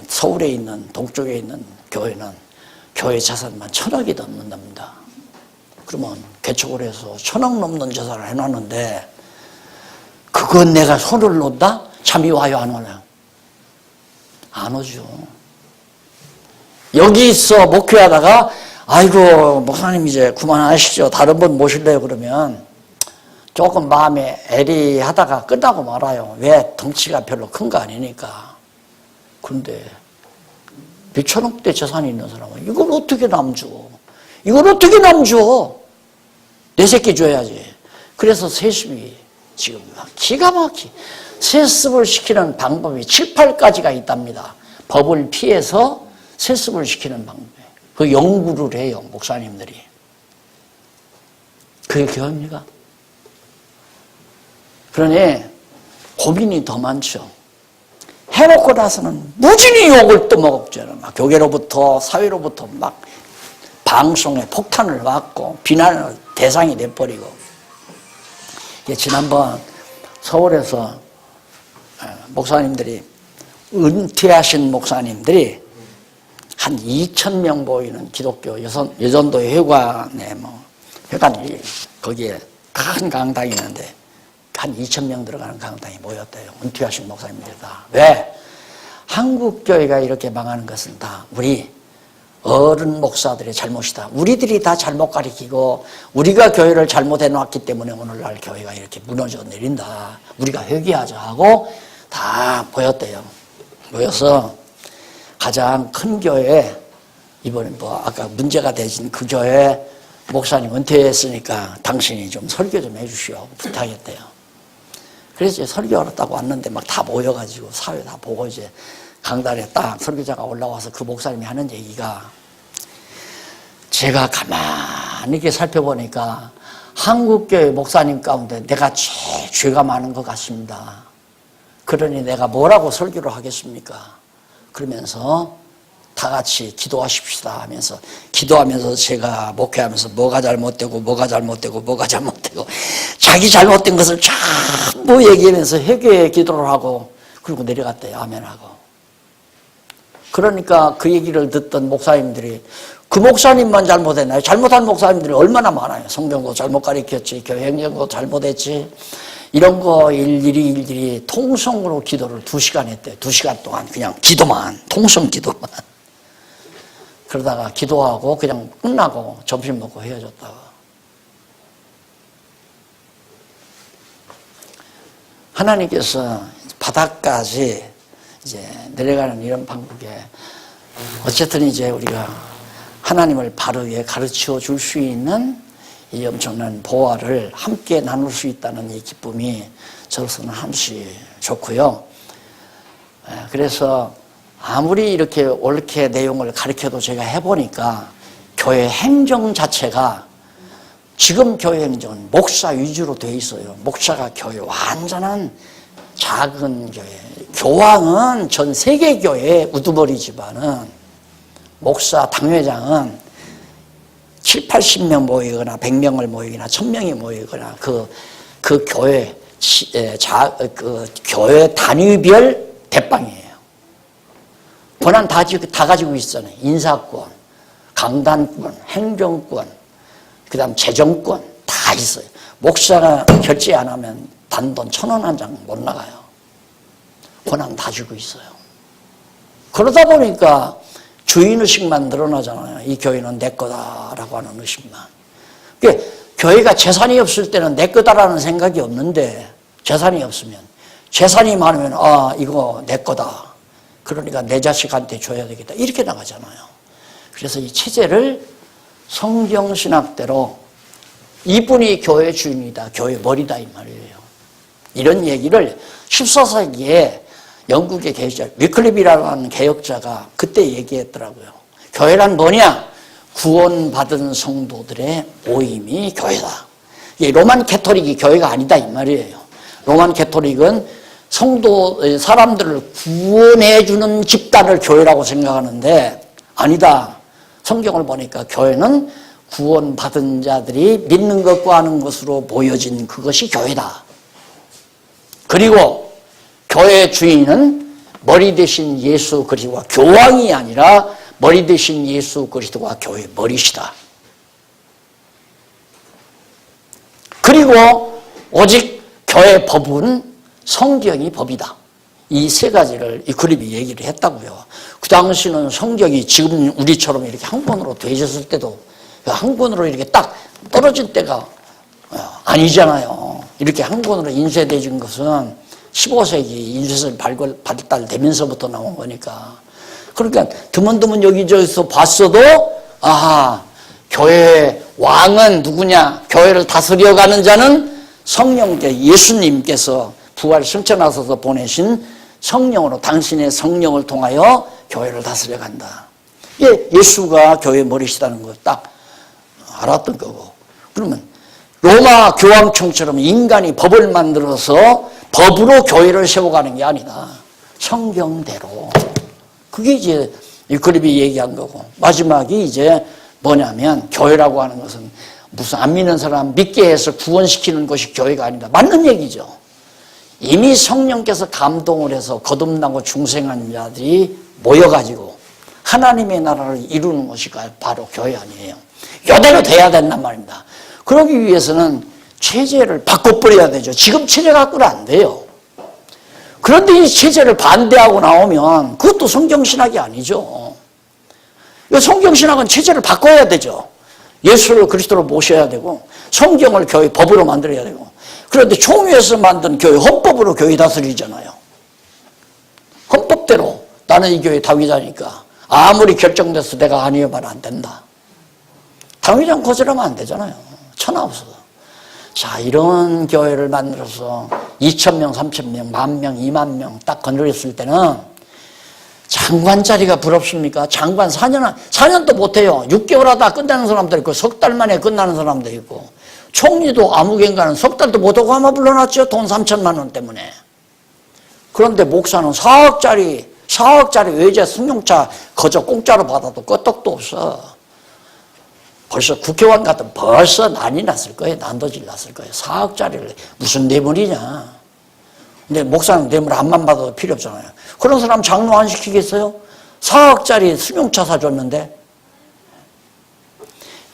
서울에 있는 동쪽에 있는 교회는 교회 자산만 1,000억이 넘는답니다. 그러면 개척을 해서 1,000억 넘는 재산을 해놨는데 그건 내가 손을 놓다? 잠이 와요, 안 와요? 안 오죠. 여기 있어 목회하다가 아이고 목사님 이제 그만하시죠. 다른 분 모실래요? 그러면 조금 마음에 애리하다가 끝나고 말아요. 왜? 덩치가 별로 큰 거 아니니까. 그런데 몇천억대 재산이 있는 사람은 이걸 어떻게 남줘? 이걸 어떻게 남줘? 내 새끼 줘야지. 그래서 세습이 지금 기가 막히 세습을 시키는 방법이 7, 8가지가 있답니다. 법을 피해서 세습을 시키는 방법. 그 연구를 해요, 목사님들이. 그게 교회입니까? 그러니 고민이 더 많죠. 해놓고 나서는 무진히 욕을 떠먹었잖아요. 교계로부터 사회로부터 막 방송에 폭탄을 맞고 비난의 대상이 돼버리고. 지난번 서울에서 목사님들이 은퇴하신 목사님들이 한 2,000명 모이는 기독교 여전도 회관에 회관이 거기에 큰 강당이 있는데 한 2,000명 들어가는 강당이 모였대요. 은퇴하신 목사님들이 다. 왜? 한국 교회가 이렇게 망하는 것은 다 우리 어른 목사들의 잘못이다. 우리들이 다 잘못 가리키고 우리가 교회를 잘못해 놨기 때문에 오늘날 교회가 이렇게 무너져 내린다. 우리가 회개하자 하고 다 모였대요. 모여서 가장 큰 교회, 이번에 아까 문제가 되신 그 교회 목사님 은퇴했으니까 당신이 좀 설교 좀 해주시오 부탁했대요. 그래서 이제 설교하러 왔는데 막 다 모여가지고 사회 다 보고 이제 강단에 딱 설교자가 올라와서 그 목사님이 하는 얘기가, 제가 가만히 이렇게 살펴보니까 한국교회 목사님 가운데 내가 제일 죄가 많은 것 같습니다. 그러니 내가 뭐라고 설교를 하겠습니까? 그러면서 다 같이 기도하십시다 하면서 기도하면서 제가 목회하면서 뭐가 잘못되고 자기 잘못된 것을 전부 얘기하면서 회개의 기도를 하고 그리고 내려갔대요. 아멘하고. 그러니까 그 얘기를 듣던 목사님들이 그 목사님만 잘못했나요? 잘못한 목사님들이 얼마나 많아요. 성경도 잘못 가르쳤지, 교회 행정도 잘못했지, 이런 거 일일이 통성으로 기도를 2시간 했대요. 2시간 동안 그냥 기도만, 통성 기도만. 그러다가 기도하고 그냥 끝나고 점심 먹고 헤어졌다고. 하나님께서 바닥까지 이제 내려가는 이런 방법에 어쨌든 이제 우리가 하나님을 바르게 가르쳐 줄 수 있는 이 엄청난 보화를 함께 나눌 수 있다는 이 기쁨이 저로서는 한시 좋고요. 그래서 아무리 이렇게 옳게 내용을 가르쳐도 제가 해보니까 교회 행정 자체가 지금 교회 행정은 목사 위주로 돼 있어요. 목사가 교회 완전한 작은 교회. 교황은 전 세계 교회의 우두머리지만은 목사 당회장은 7, 80명 모이거나 100명을 모이거나 1000명이 모이거나 그 교회 교회 단위별 대빵이에요. 권한 다 가지고 있잖아요. 인사권, 강단권, 행정권, 그다음 재정권 다 있어요. 목사가 결제 안 하면 단돈 1000원 한 장 못 나가요. 권한 다 주고 있어요. 그러다 보니까 주인의식만 늘어나잖아요. 이 교회는 내 거다라고 하는 의식만. 그러니까 교회가 재산이 없을 때는 내 거다라는 생각이 없는데 재산이 없으면, 재산이 많으면 이거 내 거다. 그러니까 내 자식한테 줘야 되겠다. 이렇게 나가잖아요. 그래서 이 체제를 성경신학대로 이분이 교회 주인이다, 교회 머리다 이 말이에요. 이런 얘기를 14세기에 영국의 개혁자 위클립이라는 개혁자가 그때 얘기했더라고요. 교회란 뭐냐? 구원받은 성도들의 모임이 교회다. 로만 캐토릭이 교회가 아니다 이 말이에요. 로만 캐토릭은 성도 사람들을 구원해주는 집단을 교회라고 생각하는데 아니다. 성경을 보니까 교회는 구원받은 자들이 믿는 것과 하는 것으로 모여진 그것이 교회다. 그리고 교회 주인은 머리 대신 예수 그리스도와 교황이 아니라 머리 대신 예수 그리스도와 교회 머리시다. 그리고 오직 교회 법은 성경이 법이다. 이 세 가지를 이 그룹이 얘기를 했다고요. 그 당시는 성경이 지금 우리처럼 이렇게 한 권으로 돼 있었을 때도 한 권으로 이렇게 딱 떨어질 때가 아니잖아요. 이렇게 한 권으로 인쇄되어진 것은 15세기 인쇄설 발달되면서부터 나온 거니까. 그러니까 드문드문 여기저기서 봤어도 교회 왕은 누구냐? 교회를 다스려가는 자는 성령께 예수님께서 부활 승천하셔서 보내신 성령으로 당신의 성령을 통하여 교회를 다스려간다. 이게 예수가 교회 머리시다는 걸 딱 알았던 거고. 그러면 로마 교황청처럼 인간이 법을 만들어서 법으로 교회를 세워가는 게 아니다. 성경대로. 그게 이제 이 그룹이 얘기한 거고. 마지막이 이제 뭐냐면 교회라고 하는 것은 무슨 안 믿는 사람 믿게 해서 구원시키는 것이 교회가 아니다. 맞는 얘기죠. 이미 성령께서 감동을 해서 거듭나고 중생한 자들이 모여가지고 하나님의 나라를 이루는 것이 바로 교회 아니에요. 이대로 돼야 된단 말입니다. 그러기 위해서는 체제를 바꿔버려야 되죠. 지금 체제 갖고는 안 돼요. 그런데 이 체제를 반대하고 나오면 그것도 성경신학이 아니죠. 성경신학은 체제를 바꿔야 되죠. 예수를 그리스도로 모셔야 되고 성경을 교회 법으로 만들어야 되고. 그런데 총회에서 만든 교회 헌법으로 교회 다스리잖아요. 헌법대로 나는 이 교회 당회자니까 아무리 결정돼서 내가 아니어만 안 된다. 당회장 거절하면 안 되잖아요. 천하 없어서. 자, 이런 교회를 만들어서 2,000명, 3,000명, 10,000명, 20,000명 딱 건드렸을 때는 장관 자리가 부럽습니까? 장관 4년도 못해요. 6개월 하다 끝나는 사람도 있고 석 달 만에 끝나는 사람도 있고 총리도 아무개인가는 석 달도 못하고 아마 불러놨죠. 돈 3,000만 원 때문에. 그런데 목사는 4억짜리 외제 승용차 거저 공짜로 받아도 끄떡도 없어. 벌써 국회의원 같은 벌써 난리 났을 거예요. 난도질 났을 거예요. 4억짜리를 무슨 뇌물이냐. 근데 목사는 뇌물 한만 받아도 필요 없잖아요. 그런 사람 장로 안 시키겠어요? 4억짜리 승용차 사줬는데.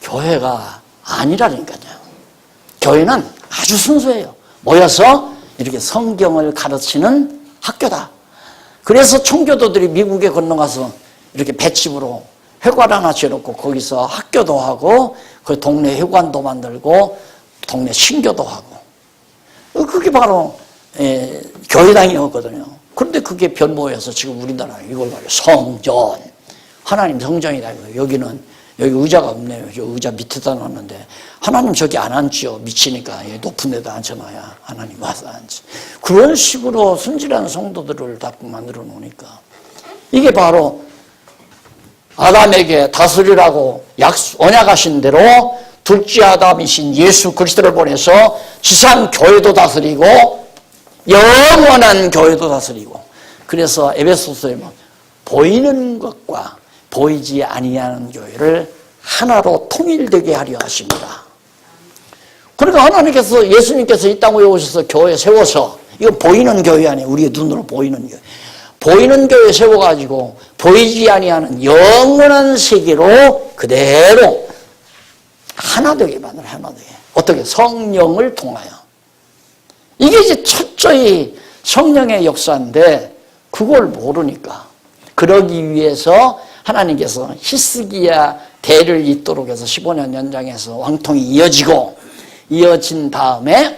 교회가 아니라니까요. 교회는 아주 순수해요. 모여서 이렇게 성경을 가르치는 학교다. 그래서 총교도들이 미국에 건너가서 이렇게 볏집으로 회관 하나 지어놓고 거기서 학교도 하고 그 동네 회관도 만들고 동네 신교도 하고 그게 바로 교회당이었거든요. 그런데 그게 변모해서 지금 우리나라는 이걸 말해요. 성전. 하나님 성전이다. 여기 의자가 없네요. 의자 밑에다 놨는데 하나님 저기 안 앉지요. 미치니까 높은 데다 앉혀놔야 하나님 와서 앉지. 그런 식으로 순진한 성도들을 자꾸 만들어 놓으니까 이게 바로 아담에게 다스리라고 언약하신 대로 둘째 아담이신 예수 그리스도를 보내서 지상 교회도 다스리고 영원한 교회도 다스리고. 그래서 에베소서에 보이는 것과 보이지 아니하는 교회를 하나로 통일되게 하려 하십니다. 그러니까 하나님께서, 예수님께서 이 땅에 오셔서 교회 세워서, 이거 보이는 교회 아니에요. 우리의 눈으로 보이는 교회. 보이는 교회 세워가지고 보이지 아니하는 영원한 세계로 그대로 하나 되게 만들어. 하나 되게. 어떻게? 성령을 통하여. 이게 이제 철저히 성령의 역사인데 그걸 모르니까. 그러기 위해서 하나님께서 히스기야 대를 잇도록 해서 15년 연장해서 왕통이 이어진 다음에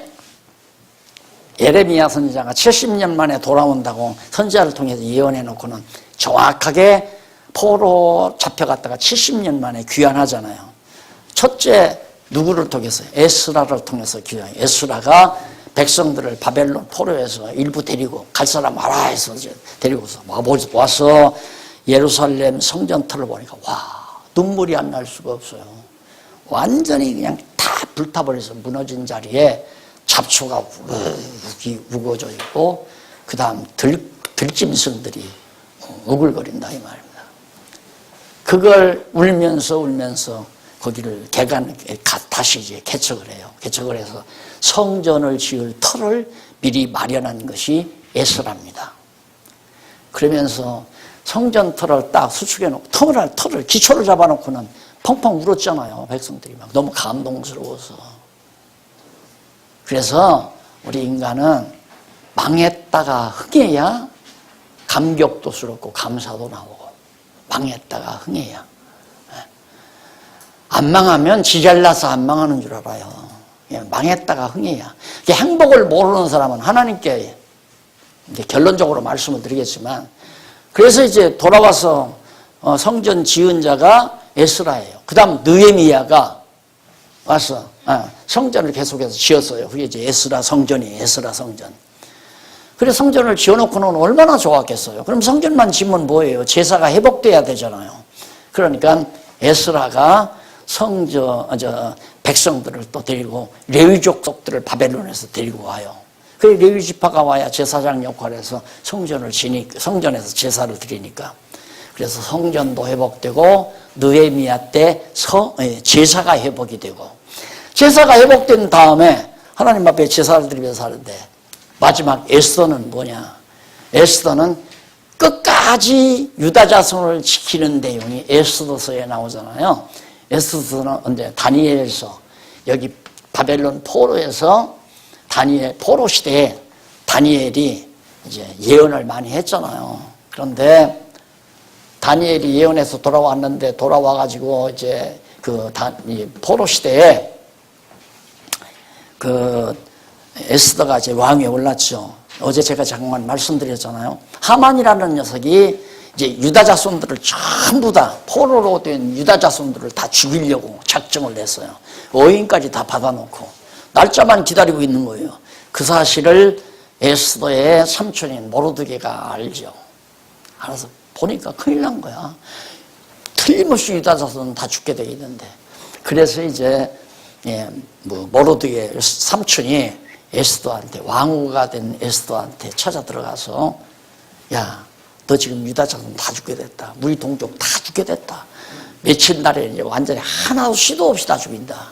예레미야 선지자가 70년 만에 돌아온다고 선지자를 통해서 예언해 놓고는 정확하게 포로 잡혀갔다가 70년 만에 귀환하잖아요. 첫째 누구를 통해서? 에스라를 통해서 귀환. 에스라가 백성들을 바벨론 포로에서 일부 데리고 갈 사람 와라 해서 데리고서 와서 예루살렘 성전터를 보니까 와, 눈물이 안 날 수가 없어요. 완전히 그냥 다 불타버려서 무너진 자리에 잡초가 우거져 있고 그 다음 들짐승들이 우글거린다 이 말입니다. 그걸 울면서 거기를 다시 이제 개척을 해요. 개척을 해서 성전을 지을 터를 미리 마련한 것이 에스라입니다. 그러면서 성전 터를 딱 수축해 놓고 터를 기초를 잡아놓고는 펑펑 울었잖아요. 백성들이 막 너무 감동스러워서. 그래서 우리 인간은 망했다가 흥해야 감격도 스럽고 감사도 나오고, 망했다가 흥해야. 안 망하면 지 잘나서 안 망하는 줄 알아요. 망했다가 흥해야. 행복을 모르는 사람은 하나님께 이제 결론적으로 말씀을 드리겠지만, 그래서 이제 돌아와서 성전 지은 자가 에스라예요. 그 다음 느헤미야가 와서 성전을 계속해서 지었어요. 그게 이제 에스라 성전이에요. 에스라 성전. 그래서 성전을 지어놓고는 얼마나 좋았겠어요. 그럼 성전만 지으면 뭐예요? 제사가 회복돼야 되잖아요. 그러니까 에스라가 백성들을 또 데리고 레위족들을 바벨론에서 데리고 와요. 그 레위 지파가 와야 제사장 역할에서 성전에서 제사를 드리니까. 그래서 성전도 회복되고 느헤미야 때 제사가 회복이 되고, 제사가 회복된 다음에 하나님 앞에 제사를 드리면서 하는데, 마지막 에스더는 뭐냐? 에스더는 끝까지 유다 자손을 지키는 내용이 에스더서에 나오잖아요. 에스더는 언제? 다니엘서, 여기 바벨론 포로에서 포로 시대에 다니엘이 이제 예언을 많이 했잖아요. 그런데 다니엘이 예언해서 돌아왔는데, 돌아와가지고 이제 포로 시대에 에스더가 이제 왕위에 올랐죠. 어제 제가 잠깐 말씀드렸잖아요. 하만이라는 녀석이 이제 유다 자손들을 전부 다, 포로로 된 유다 자손들을 다 죽이려고 작정을 냈어요. 어인까지 다 받아놓고 날짜만 기다리고 있는 거예요. 그 사실을 에스더의 삼촌인 모르드게가 알죠. 알아서 보니까 큰일 난 거야. 틀림없이 유다 자손은 다 죽게 돼 있는데. 그래서 이제 모르드게 삼촌이 에스더한테, 왕후가 된 에스더한테 찾아 들어가서, 야, 너 지금 유다 자손 다 죽게 됐다. 우리 동족 다 죽게 됐다. 며칠 날에 이제 완전히 하나도 시도 없이 다 죽인다.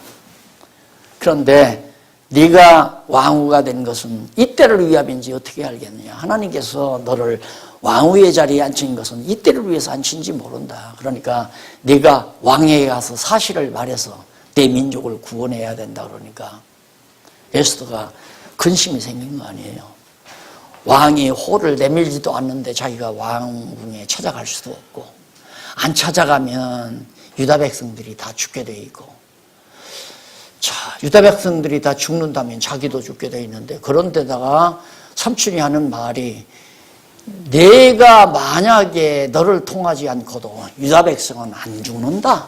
그런데 네가 왕후가 된 것은 이때를 위함인지 어떻게 알겠느냐. 하나님께서 너를 왕후의 자리에 앉힌 것은 이때를 위해서 앉힌지 모른다. 그러니까 네가 왕에게 가서 사실을 말해서 내 민족을 구원해야 된다. 그러니까 에스더가 근심이 생긴 거 아니에요. 왕이 호를 내밀지도 않는데 자기가 왕궁에 찾아갈 수도 없고, 안 찾아가면 유다 백성들이 다 죽게 돼 있고, 자, 유다 백성들이 다 죽는다면 자기도 죽게 돼 있는데, 그런데다가 삼촌이 하는 말이, 내가 만약에 너를 통하지 않고도 유다 백성은 안 죽는다.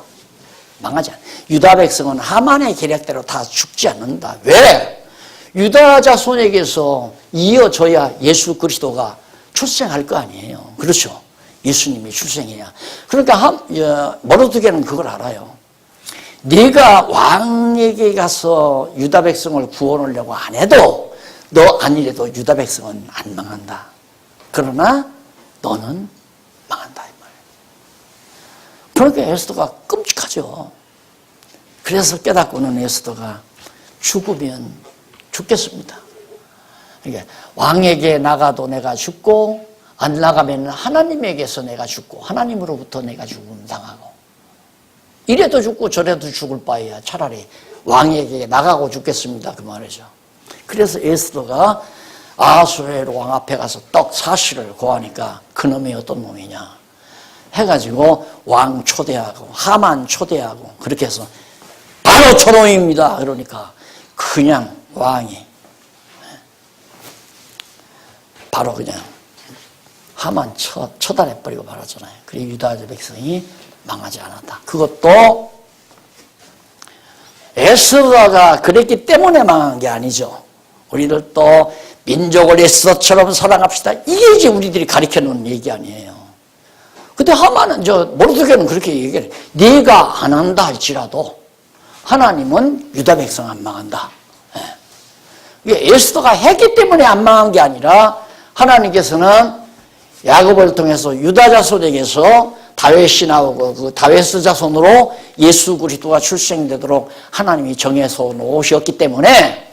망하지 않아. 유다 백성은 하만의 계략대로 다 죽지 않는다. 왜? 유다 자손에게서 이어져야 예수 그리스도가 출생할 거 아니에요. 그렇죠? 예수님이 출생해야. 그러니까 모르드게는 그걸 알아요. 네가 왕에게 가서 유다 백성을 구원하려고 안 해도, 너 아니래도 유다 백성은 안 망한다. 그러나 너는 망한다 이 말이에요. 그러니까 에스더가 끔찍하죠. 그래서 깨닫고는 에스더가 죽으면 죽겠습니다. 그러니까 왕에게 나가도 내가 죽고 안 나가면 하나님에게서 내가 죽고 하나님으로부터 내가 죽음 당하고 이래도 죽고 저래도 죽을 바에야 차라리 왕에게 나가고 죽겠습니다. 그 말이죠. 그래서 에스더가 아수에로 왕 앞에 가서 떡 사실을 고하니까 그놈이 어떤 놈이냐 해가지고 왕 초대하고 하만 초대하고 그렇게 해서 바로 저놈입니다. 그러니까 그냥 왕이 바로 그냥 하만 처단해버리고 말았잖아요. 그리고 유다 백성이 망하지 않았다. 그것도 에스더가 그랬기 때문에 망한 게 아니죠. 우리들도 민족을 에스더처럼 사랑합시다. 이게 이제 우리들이 가르쳐놓은 얘기 아니에요. 근데 하만은 모르드게는 그렇게 얘기해요. 네가 안 한다 할지라도 하나님은 유다 백성 안 망한다. 이게 에스더가 했기 때문에 안 망한 게 아니라 하나님께서는 야곱을 통해서 유다 자손에게서 다윗이 나오고 그 다윗 자손으로 예수 그리스도가 출생되도록 하나님이 정해서 놓으셨기 때문에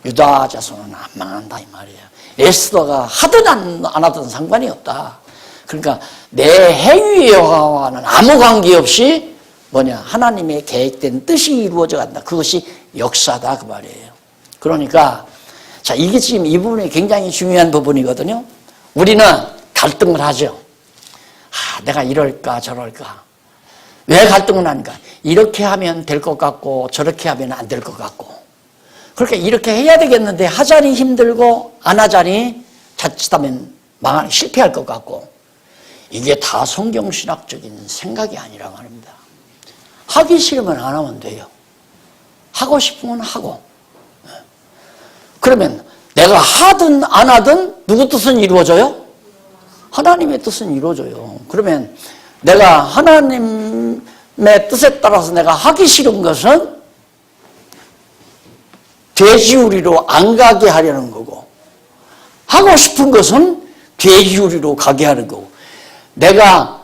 유다 자손은 안 망한다 이 말이에요. 에스더가 하든 안 하든 상관이 없다. 그러니까 내 행위와는 아무 관계없이 하나님의 계획된 뜻이 이루어져 간다. 그것이 역사다 그 말이에요. 그러니까 자, 이게 지금 이 부분이 굉장히 중요한 부분이거든요. 우리는 갈등을 하죠. 내가 이럴까 저럴까. 왜 갈등을 하는가? 이렇게 하면 될 것 같고 저렇게 하면 안 될 것 같고. 그렇게 이렇게 해야 되겠는데 하자니 힘들고 안 하자니 자칫하면 실패할 것 같고. 이게 다 성경신학적인 생각이 아니라 말입니다. 하기 싫으면 안 하면 돼요. 하고 싶으면 하고. 그러면 내가 하든 안 하든 누구 뜻은 이루어져요? 하나님의 뜻은 이루어져요. 그러면 내가 하나님의 뜻에 따라서 내가 하기 싫은 것은 돼지우리로 안 가게 하려는 거고 하고 싶은 것은 돼지우리로 가게 하는 거고 내가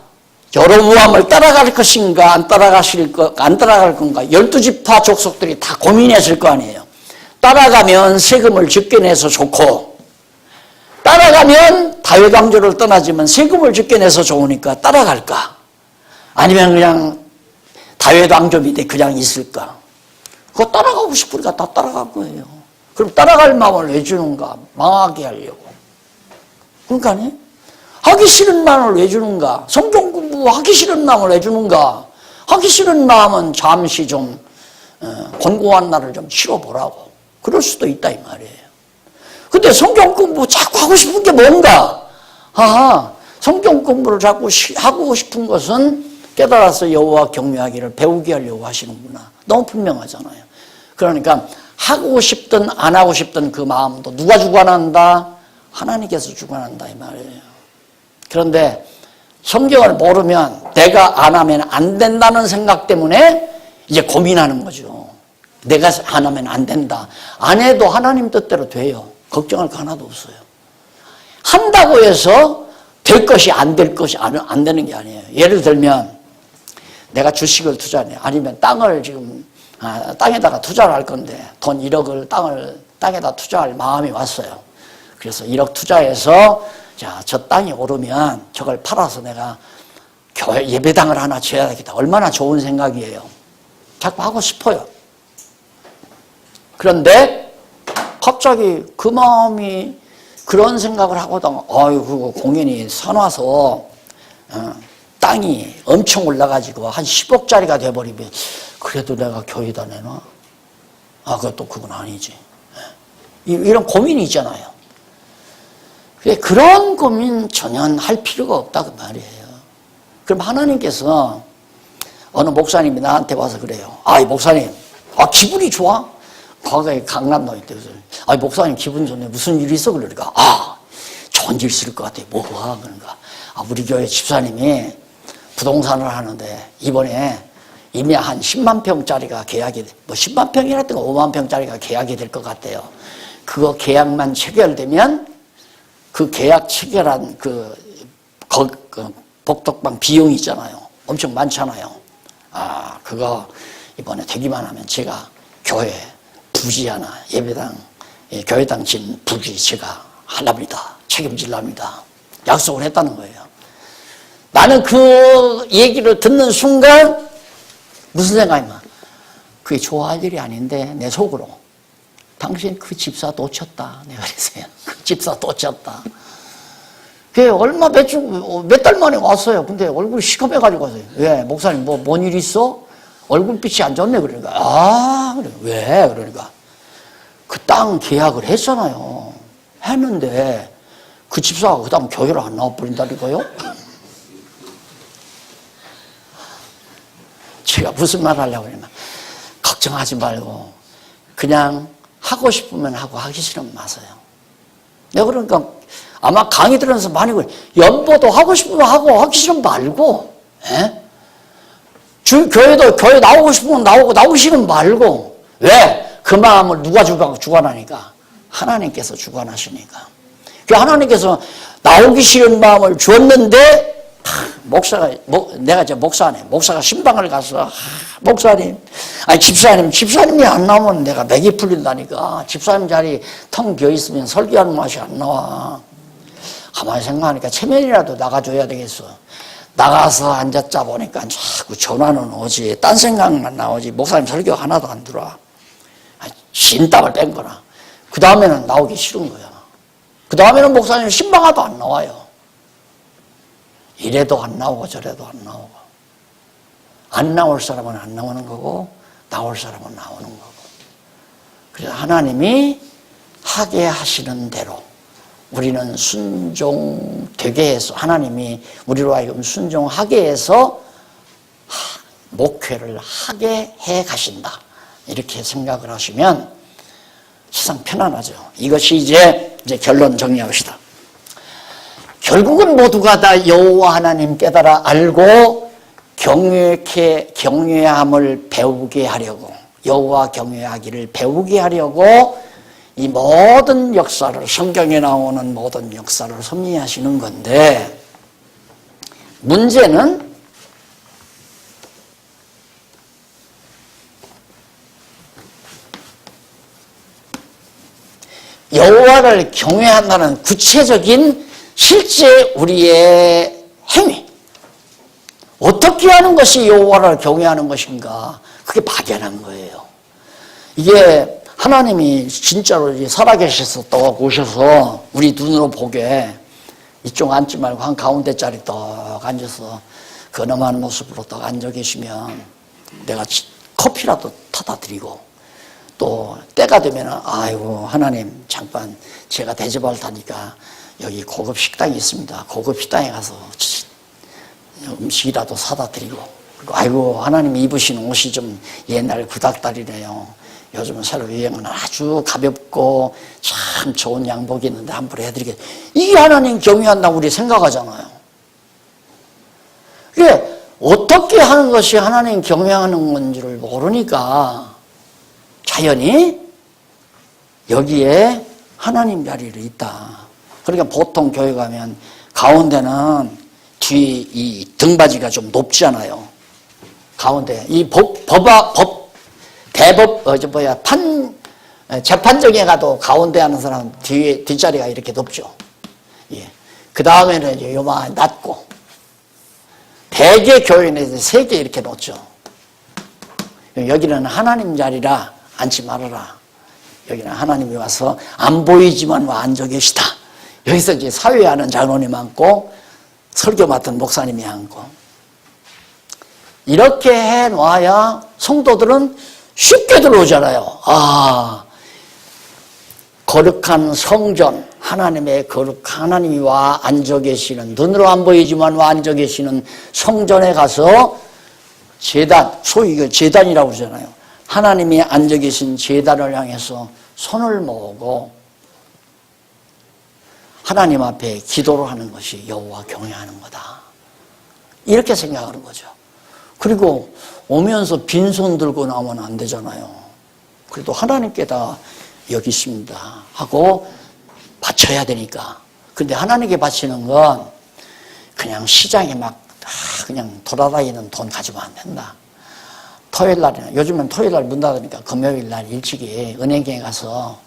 여로보암을 따라갈 것인가 안 따라갈 건가 12지파 족속들이 다 고민했을 거 아니에요. 따라가면 세금을 적게 내서 좋고 따라가면 다윗 왕조를 떠나지만 세금을 적게 내서 좋으니까 따라갈까? 아니면 그냥 다윗 왕조 밑에 그냥 있을까? 그거 따라가고 싶으니까 다 따라갈 거예요. 그럼 따라갈 마음을 왜 주는가? 망하게 하려고. 그러니까 하기 싫은 마음을 왜 주는가? 성경 공부하기 싫은 마음을 왜 주는가? 하기 싫은 마음은 잠시 좀 곤고한 날을 좀 치러보라고. 그럴 수도 있다 이 말이에요. 근데 성경 공부 자꾸 하고 싶은 게 뭔가? 성경 공부를 자꾸 하고 싶은 것은 깨달아서 여호와 경외하기를 배우게 하려고 하시는구나. 너무 분명하잖아요. 그러니까 하고 싶든 안 하고 싶든 그 마음도 누가 주관한다? 하나님께서 주관한다 이 말이에요. 그런데 성경을 모르면 내가 안 하면 안 된다는 생각 때문에 이제 고민하는 거죠. 내가 안 하면 안 된다. 안 해도 하나님 뜻대로 돼요. 걱정할 거 하나도 없어요. 한다고 해서 될 것이 안 될 것이 안 되는 게 아니에요. 예를 들면 내가 주식을 투자하네. 아니면 땅을 지금 땅에다가 투자를 할 건데 돈 1억을 땅에다 투자할 마음이 왔어요. 그래서 1억 투자해서 저 땅이 오르면 저걸 팔아서 내가 교회 예배당을 하나 지어야 되겠다. 얼마나 좋은 생각이에요. 자꾸 하고 싶어요. 그런데 갑자기 그 마음이 그런 생각을 하고다가 그거 공연이 사놔서 땅이 엄청 올라가지고 한 10억짜리가 돼버리면 그래도 내가 교회에다 내놔? 그건 아니지. 이런 고민이 있잖아요. 그런 고민 전혀 할 필요가 없다 그 말이에요. 그럼 하나님께서 어느 목사님이 나한테 와서 그래요. 목사님, 기분이 좋아? 과거에 강남동에 있대요. 목사님 기분 좋네. 무슨 일이 있어? 그러니까 좋은 일 있을 것 같아. 뭐가? 그러니까 우리 교회 집사님이 부동산을 하는데 이번에 이미 한 10만 평짜리가 계약이 10만 평이라든가 5만 평짜리가 계약이 될 것 같대요. 그거 계약만 체결되면 그 계약 체결한 그 복덕방 비용이 있잖아요. 엄청 많잖아요. 그거 이번에 되기만 하면 제가 교회 부지 하나, 예배당, 교회당 진 부지 제가 하랍니다. 책임질랍니다. 약속을 했다는 거예요. 나는 그 얘기를 듣는 순간 무슨 생각이면 그게 좋아할 일이 아닌데 내 속으로 당신 그 집사 놓쳤다. 내가 그랬어요. 그 집사 놓쳤다. 그게 얼마 몇 달 만에 왔어요. 근데 얼굴이 시커매가지고 왔어요. 왜? 목사님 뭔 일 있어? 얼굴빛이 안 좋네. 그러니까. 그래. 왜? 그러니까. 그 땅 계약을 했잖아요. 했는데 그 집사가 그 다음 교회를 안 나와버린다니까요. 제가 무슨 말 하려고 그러냐면 걱정하지 말고 그냥 하고 싶으면 하고 하기 싫으면 마세요. 내가 그러니까 아마 강의 들으면서 많이 그래. 연보도 하고 싶으면 하고 하기 싫으면 말고 교회도 교회 나오고 싶으면 나오고 싫으면 말고. 왜? 그 마음을 누가 주관하니까? 하나님께서 주관하시니까. 그 하나님께서 나오기 싫은 마음을 주었는데 내가 이제 목사네. 목사가 신방을 가서 목사님, 집사님이 안 나오면 내가 맥이 풀린다니까. 집사님 자리 텅 비어 있으면 설교하는 맛이 안 나와. 가만히 생각하니까 체면이라도 나가줘야 되겠어. 나가서 앉았자 보니까 자꾸 전화는 오지, 딴 생각만 나오지, 목사님 설교 하나도 안 들어와. 진땀을 뺀 거나. 그 다음에는 나오기 싫은 거야. 그 다음에는 목사님 신방화도 안 나와요. 이래도 안 나오고 저래도 안 나오고. 안 나올 사람은 안 나오는 거고 나올 사람은 나오는 거고. 그래서 하나님이 하게 하시는 대로 우리는 순종되게 해서, 하나님이 우리로 하여금 순종하게 해서 목회를 하게 해 가신다. 이렇게 생각을 하시면 세상 편안하죠. 이것이 이제 결론 정리합시다. 결국은 모두가 다 여호와 하나님 깨달아 알고 경외함을 배우게 하려고, 여호와 경외하기를 배우게 하려고 이 모든 역사를, 성경에 나오는 모든 역사를 섭리하시는 건데, 문제는 여호와를 경외한다는 구체적인 실제 우리의 행위, 어떻게 하는 것이 여호와를 경외하는 것인가, 그게 막연한 거예요. 이게 하나님이 진짜로 살아계셔서 떡 오셔서 우리 눈으로 보게 이쪽 앉지 말고 한 가운데 자리 떡 앉아서 근엄한 모습으로 떡 앉아 계시면 내가 커피라도 타다 드리고, 또 때가 되면 아이고 하나님 잠깐 제가 대접할 타니까 여기 고급 식당이 있습니다. 고급 식당에 가서 음식이라도 사다 드리고, 그리고 아이고 하나님 입으신 옷이 좀 옛날 구닥다리네요. 요즘은 새로 유행은 아주 가볍고 참 좋은 양복이 있는데 함부로 해드리겠습니다. 이게 하나님 경외한다고 우리 생각하잖아요. 이게 어떻게 하는 것이 하나님 경외하는 건지를 모르니까 자연히 여기에 하나님 자리를 있다. 그러니까 보통 교회 가면 가운데는 뒤 이 등받이가 좀 높잖아요. 가운데 이 재판정에 가도 가운데 하는 사람은 뒷자리가 이렇게 높죠. 예. 그 다음에는 이제 요만 낮고, 대개 교회는 세 개 이렇게 놓죠. 여기는 하나님 자리라 앉지 말아라. 여기는 하나님이 와서 안 보이지만 와 앉아 계시다. 여기서 이제 사회하는 장로님 앉고, 설교 맡은 목사님이 앉고, 이렇게 해 놔야 성도들은 쉽게 들어오잖아요. 거룩한 성전, 하나님이 와 앉아 계시는, 눈으로 안 보이지만 와 앉아 계시는 성전에 가서 제단, 소위 이거 제단이라고 그러잖아요. 하나님이 앉아 계신 제단을 향해서 손을 모으고 하나님 앞에 기도를 하는 것이 여호와 경외하는 거다. 이렇게 생각하는 거죠. 그리고 오면서 빈손 들고 나오면 안 되잖아요. 그래도 하나님께 다 여기 있습니다 하고 바쳐야 되니까. 근데 하나님께 바치는 건 그냥 시장에 막 그냥 돌아다니는 돈 가지고 안 된다. 토요일 날이나, 요즘은 토요일 날 문 닫으니까 금요일 날 일찍이 은행에 가서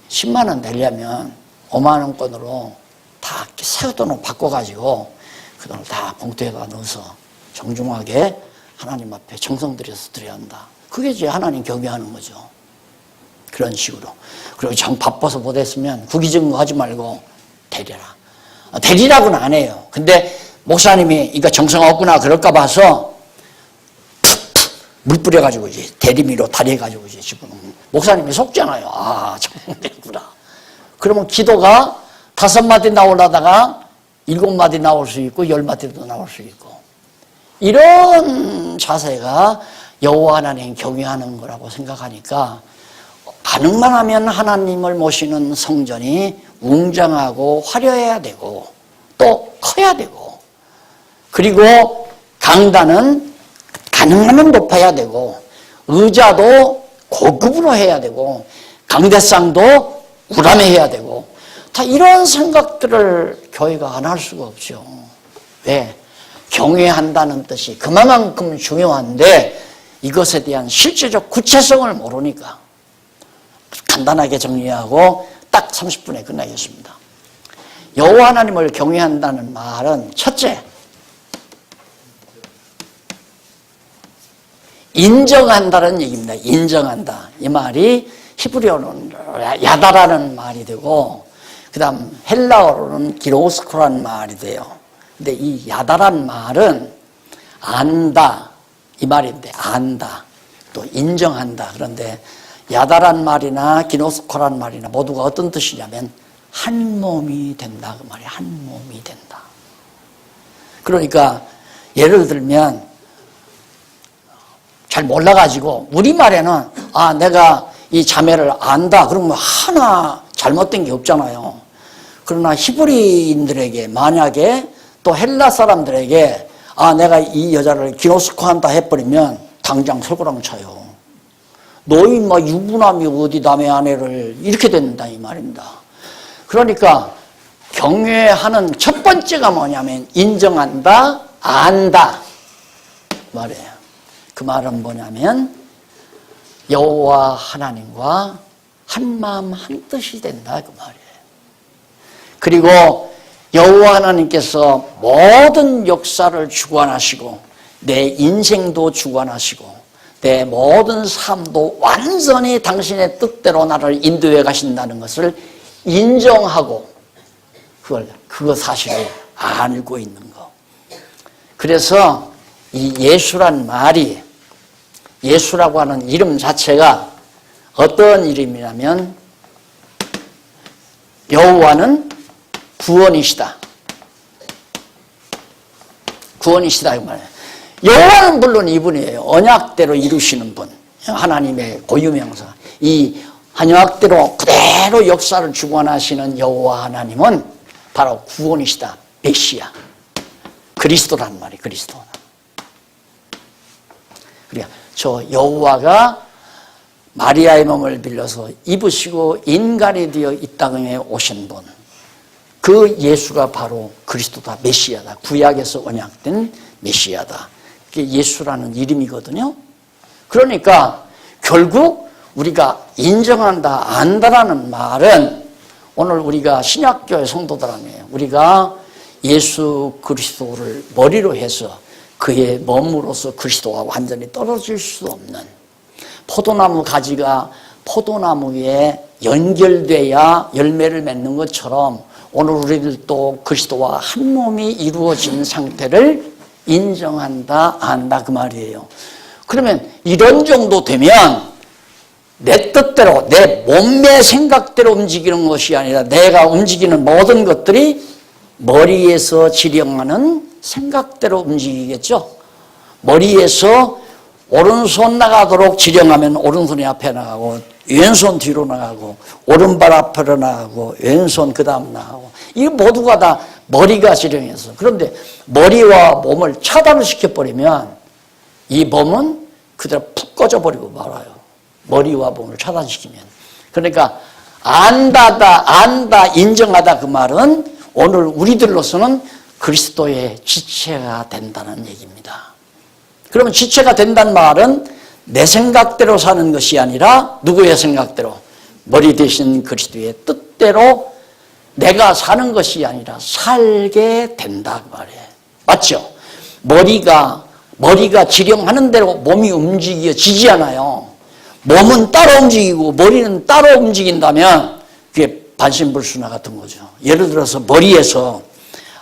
10만 원 내려면 5만 원권으로 다 새 돈으로 바꿔가지고 그 돈을 다 봉투에다 넣어서 정중하게 하나님 앞에 정성 들여서 드려야 한다. 그게 이제 하나님 경외하는 거죠. 그런 식으로. 그리고 정 바빠서 못했으면 구기증거 하지 말고 대려라. 대리라고는 안 해요. 근데 목사님이 이거 정성 없구나 그럴까 봐서 물 뿌려가지고 이제 대리미로 다려가지고 이제 지금 목사님이 속잖아요. 아, 정말구나. 그러면 기도가 5마디 나오려다가 7마디 나올 수 있고 10마디도 나올 수 있고 이런 자세가 여호와 하나님 경외하는 거라고 생각하니까 가능만 하면 하나님을 모시는 성전이 웅장하고 화려해야 되고 또 커야 되고 그리고 강단은 가능하면 높아야 되고 의자도 고급으로 해야 되고 강대상도 우람해야 되고 다 이런 생각들을 교회가 안 할 수가 없죠. 왜? 경외한다는 뜻이 그만큼 중요한데 이것에 대한 실제적 구체성을 모르니까 간단하게 정리하고 딱 30분에 끝나겠습니다. 여호와 하나님을 경외한다는 말은 첫째, 인정한다는 얘기입니다. 인정한다. 이 말이 히브리어로는 야다라는 말이 되고 그 다음 헬라어로는 기로스코라는 말이 돼요. 근데 이 야다라는 말은 안다 이 말인데 안다 또 인정한다. 그런데 야다란 말이나 기노스코란 말이나 모두가 어떤 뜻이냐면 한 몸이 된다 그 말이에요. 한 몸이 된다. 그러니까 예를 들면 잘 몰라가지고 우리말에는 아 내가 이 자매를 안다 그러면 하나 잘못된 게 없잖아요. 그러나 히브리인들에게 만약에 또 헬라 사람들에게 아 내가 이 여자를 기노스코한다 해버리면 당장 쇠고랑 쳐요. 너희 뭐 유부남이 어디 남의 아내를 이렇게 된다 이 말입니다. 그러니까 경외하는 첫 번째가 뭐냐면 인정한다, 안다 말이에요. 그 말은 뭐냐면 여호와 하나님과 한 마음 한 뜻이 된다 그 말이에요. 그리고 여호와 하나님께서 모든 역사를 주관하시고 내 인생도 주관하시고 내 모든 삶도 완전히 당신의 뜻대로 나를 인도해 가신다는 것을 인정하고 그거 사실을 알고 있는 거. 그래서 이 예수란 말이 예수라고 하는 이름 자체가 어떤 이름이냐면 여호와는 구원이시다. 구원이시다 이 말이에요. 여호와는 물론 이분이에요. 언약대로 이루시는 분. 하나님의 고유명사. 이 언약대로 그대로 역사를 주관하시는 여호와 하나님은 바로 구원이시다. 메시아. 그리스도란 말이에요. 그리스도. 그러니까 저 여호와가 마리아의 몸을 빌려서 입으시고 인간이 되어 이 땅에 오신 분. 그 예수가 바로 그리스도다. 메시아다. 구약에서 언약된 메시아다. 그게 예수라는 이름이거든요. 그러니까 결국 우리가 인정한다, 안다라는 말은 오늘 우리가 신약교회 성도들 아니에요. 우리가 예수 그리스도를 머리로 해서 그의 몸으로서 그리스도와 완전히 떨어질 수 없는 포도나무 가지가 포도나무에 연결돼야 열매를 맺는 것처럼 오늘 우리들도 그리스도와 한 몸이 이루어진 상태를 인정한다, 안다 그 말이에요. 그러면 이런 정도 되면 내 뜻대로 내 몸의 생각대로 움직이는 것이 아니라 내가 움직이는 모든 것들이 머리에서 지령하는 생각대로 움직이겠죠. 머리에서 오른손 나가도록 지령하면 오른손이 앞에 나가고 왼손 뒤로 나가고 오른발 앞으로 나가고 왼손 그 다음 나가고 이거 모두가 다 머리가 지령해서. 그런데 머리와 몸을 차단을 시켜버리면 이 몸은 그대로 푹 꺼져버리고 말아요. 머리와 몸을 차단시키면. 그러니까 안다, 인정하다 그 말은 오늘 우리들로서는 그리스도의 지체가 된다는 얘기입니다. 그러면 지체가 된다는 말은 내 생각대로 사는 것이 아니라 누구의 생각대로? 머리 대신 그리스도의 뜻대로 내가 사는 것이 아니라 살게 된다 그 말이에요. 맞죠? 머리가 지령하는 대로 몸이 움직여지지 않아요. 몸은 따로 움직이고 머리는 따로 움직인다면 그게 반신불수나 같은 거죠. 예를 들어서 머리에서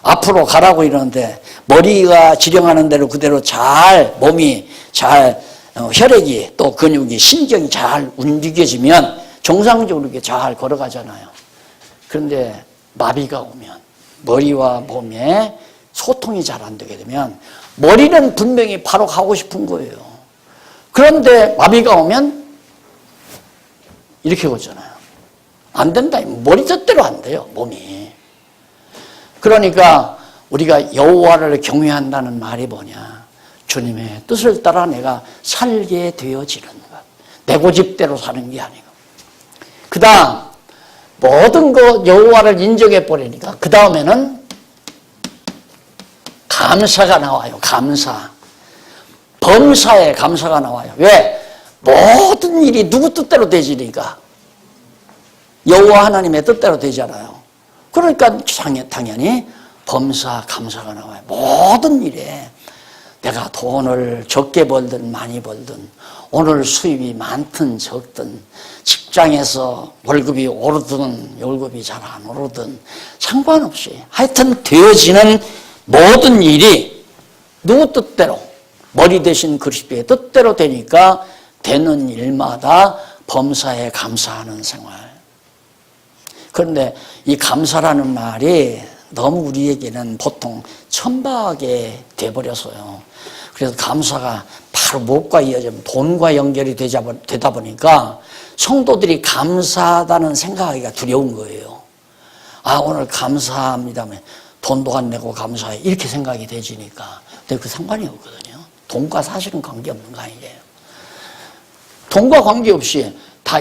앞으로 가라고 이러는데 머리가 지령하는 대로 그대로 잘 몸이 잘 혈액이 또 근육이 신경이 잘 움직여지면 정상적으로 이렇게 잘 걸어가잖아요. 그런데 마비가 오면 머리와 몸에 소통이 잘 안 되게 되면 머리는 분명히 바로 가고 싶은 거예요. 그런데 마비가 오면 이렇게 오잖아요. 안 된다. 머리 뜻대로 안 돼요, 몸이. 그러니까 우리가 여호와를 경외한다는 말이 뭐냐? 주님의 뜻을 따라 내가 살게 되어지는 것. 내 고집대로 사는 게 아니고. 그 다음 모든 것 여호와를 인정해 버리니까 그 다음에는 감사가 나와요. 감사. 범사에 감사가 나와요. 왜? 모든 일이 누구 뜻대로 되지니까. 여호와 하나님의 뜻대로 되잖아요. 그러니까 당연히 범사, 감사가 나와요. 모든 일에 내가 돈을 적게 벌든 많이 벌든 오늘 수입이 많든 적든 직장에서 월급이 오르든 월급이 잘 안 오르든 상관없이 하여튼 되어지는 모든 일이 누구 뜻대로 머리 대신 그리스도의 뜻대로 되니까 되는 일마다 범사에 감사하는 생활. 그런데 이 감사라는 말이 너무 우리에게는 보통 천박하게 돼버려서요. 그래서 감사가 바로 무엇과 이어지면 돈과 연결이 되다 보니까 성도들이 감사하다는 생각하기가 두려운 거예요. 아, 오늘 감사합니다. 돈도 안 내고 감사해. 이렇게 생각이 되지니까. 근데 그 상관이 없거든요. 돈과 사실은 관계없는 거 아니에요. 돈과 관계없이 다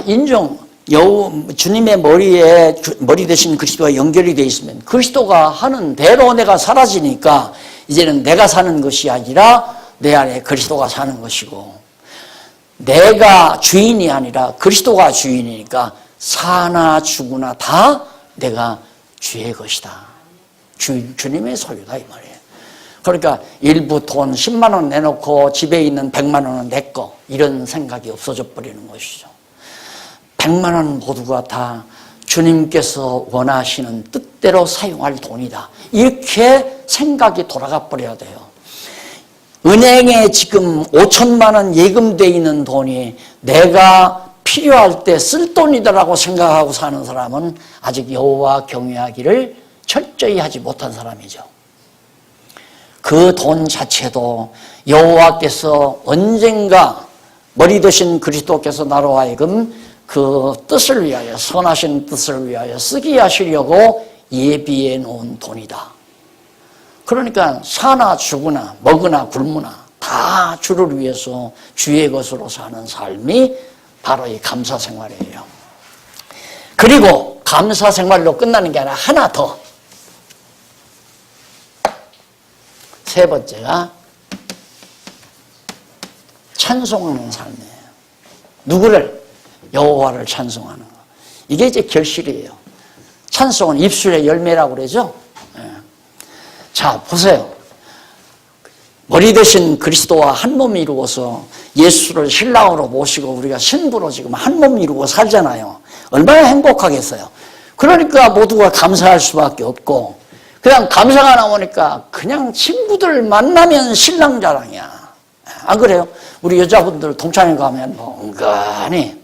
주님의 머리 대신 그리스도와 연결이 되어 있으면 그리스도가 하는 대로 내가 사라지니까 이제는 내가 사는 것이 아니라 내 안에 그리스도가 사는 것이고 내가 주인이 아니라 그리스도가 주인이니까 사나 죽으나 다 내가 주의 것이다. 주님의 소유다 이 말이에요. 그러니까 일부 돈 10만 원 내놓고 집에 있는 100만 원은 내 거 이런 생각이 없어져 버리는 것이죠. 100만 원 모두가 다 주님께서 원하시는 뜻대로 사용할 돈이다. 이렇게 생각이 돌아가 버려야 돼요. 은행에 지금 5천만 원 예금되어 있는 돈이 내가 필요할 때 쓸 돈이다라고 생각하고 사는 사람은 아직 여호와 경외하기를 철저히 하지 못한 사람이죠. 그 돈 자체도 여호와께서 언젠가 머리 대신 그리스도께서 나로 하여금 그 뜻을 위하여 선하신 뜻을 위하여 쓰게 하시려고 예비해 놓은 돈이다. 그러니까 사나 죽으나 먹으나 굶으나 다 주를 위해서 주의 것으로 사는 삶이 바로 이 감사 생활이에요. 그리고 감사 생활로 끝나는 게 아니라 하나 더. 세 번째가 찬송하는 삶이에요. 누구를? 여호와를 찬송하는 거. 이게 이제 결실이에요. 찬송은 입술의 열매라고 그러죠. 자, 보세요. 머리 대신 그리스도와 한 몸 이루어서 예수를 신랑으로 모시고 우리가 신부로 지금 한 몸 이루고 살잖아요. 얼마나 행복하겠어요. 그러니까 모두가 감사할 수밖에 없고 그냥 감사가 나오니까 그냥 친구들 만나면 신랑 자랑이야. 안 그래요? 우리 여자분들 동창회 가면 뭐 은근히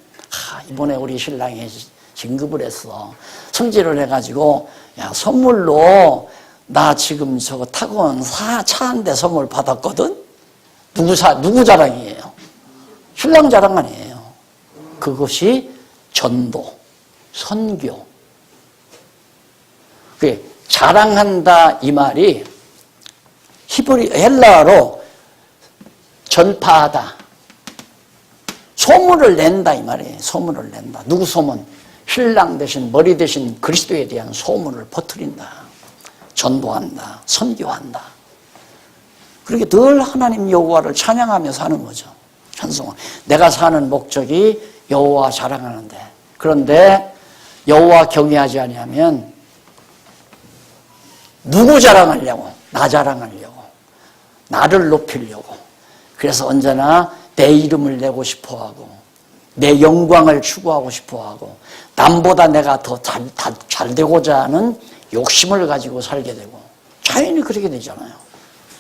이번에 우리 신랑이 진급을 했어. 성질을 해가지고 야 선물로 나 지금 저거 타고 온 차 한 대 선물 받았거든? 누구 자랑이에요? 신랑 자랑 아니에요. 그것이 전도, 선교. 그게 자랑한다 이 말이 헬라어로 전파하다. 소문을 낸다 이 말이에요. 소문을 낸다. 누구 소문? 신랑 대신 머리 대신 그리스도에 대한 소문을 퍼뜨린다. 전도한다, 선교한다. 그렇게 늘 하나님 여호와를 찬양하며 사는 거죠. 찬송은. 내가 사는 목적이 여호와 자랑하는데, 그런데 여호와 경외하지 아니하면 누구 자랑하려고? 나 자랑하려고, 나를 높이려고. 그래서 언제나 내 이름을 내고 싶어하고 내 영광을 추구하고 싶어하고 남보다 내가 더 잘 되고자 하는 욕심을 가지고 살게 되고 자연히 그렇게 되잖아요.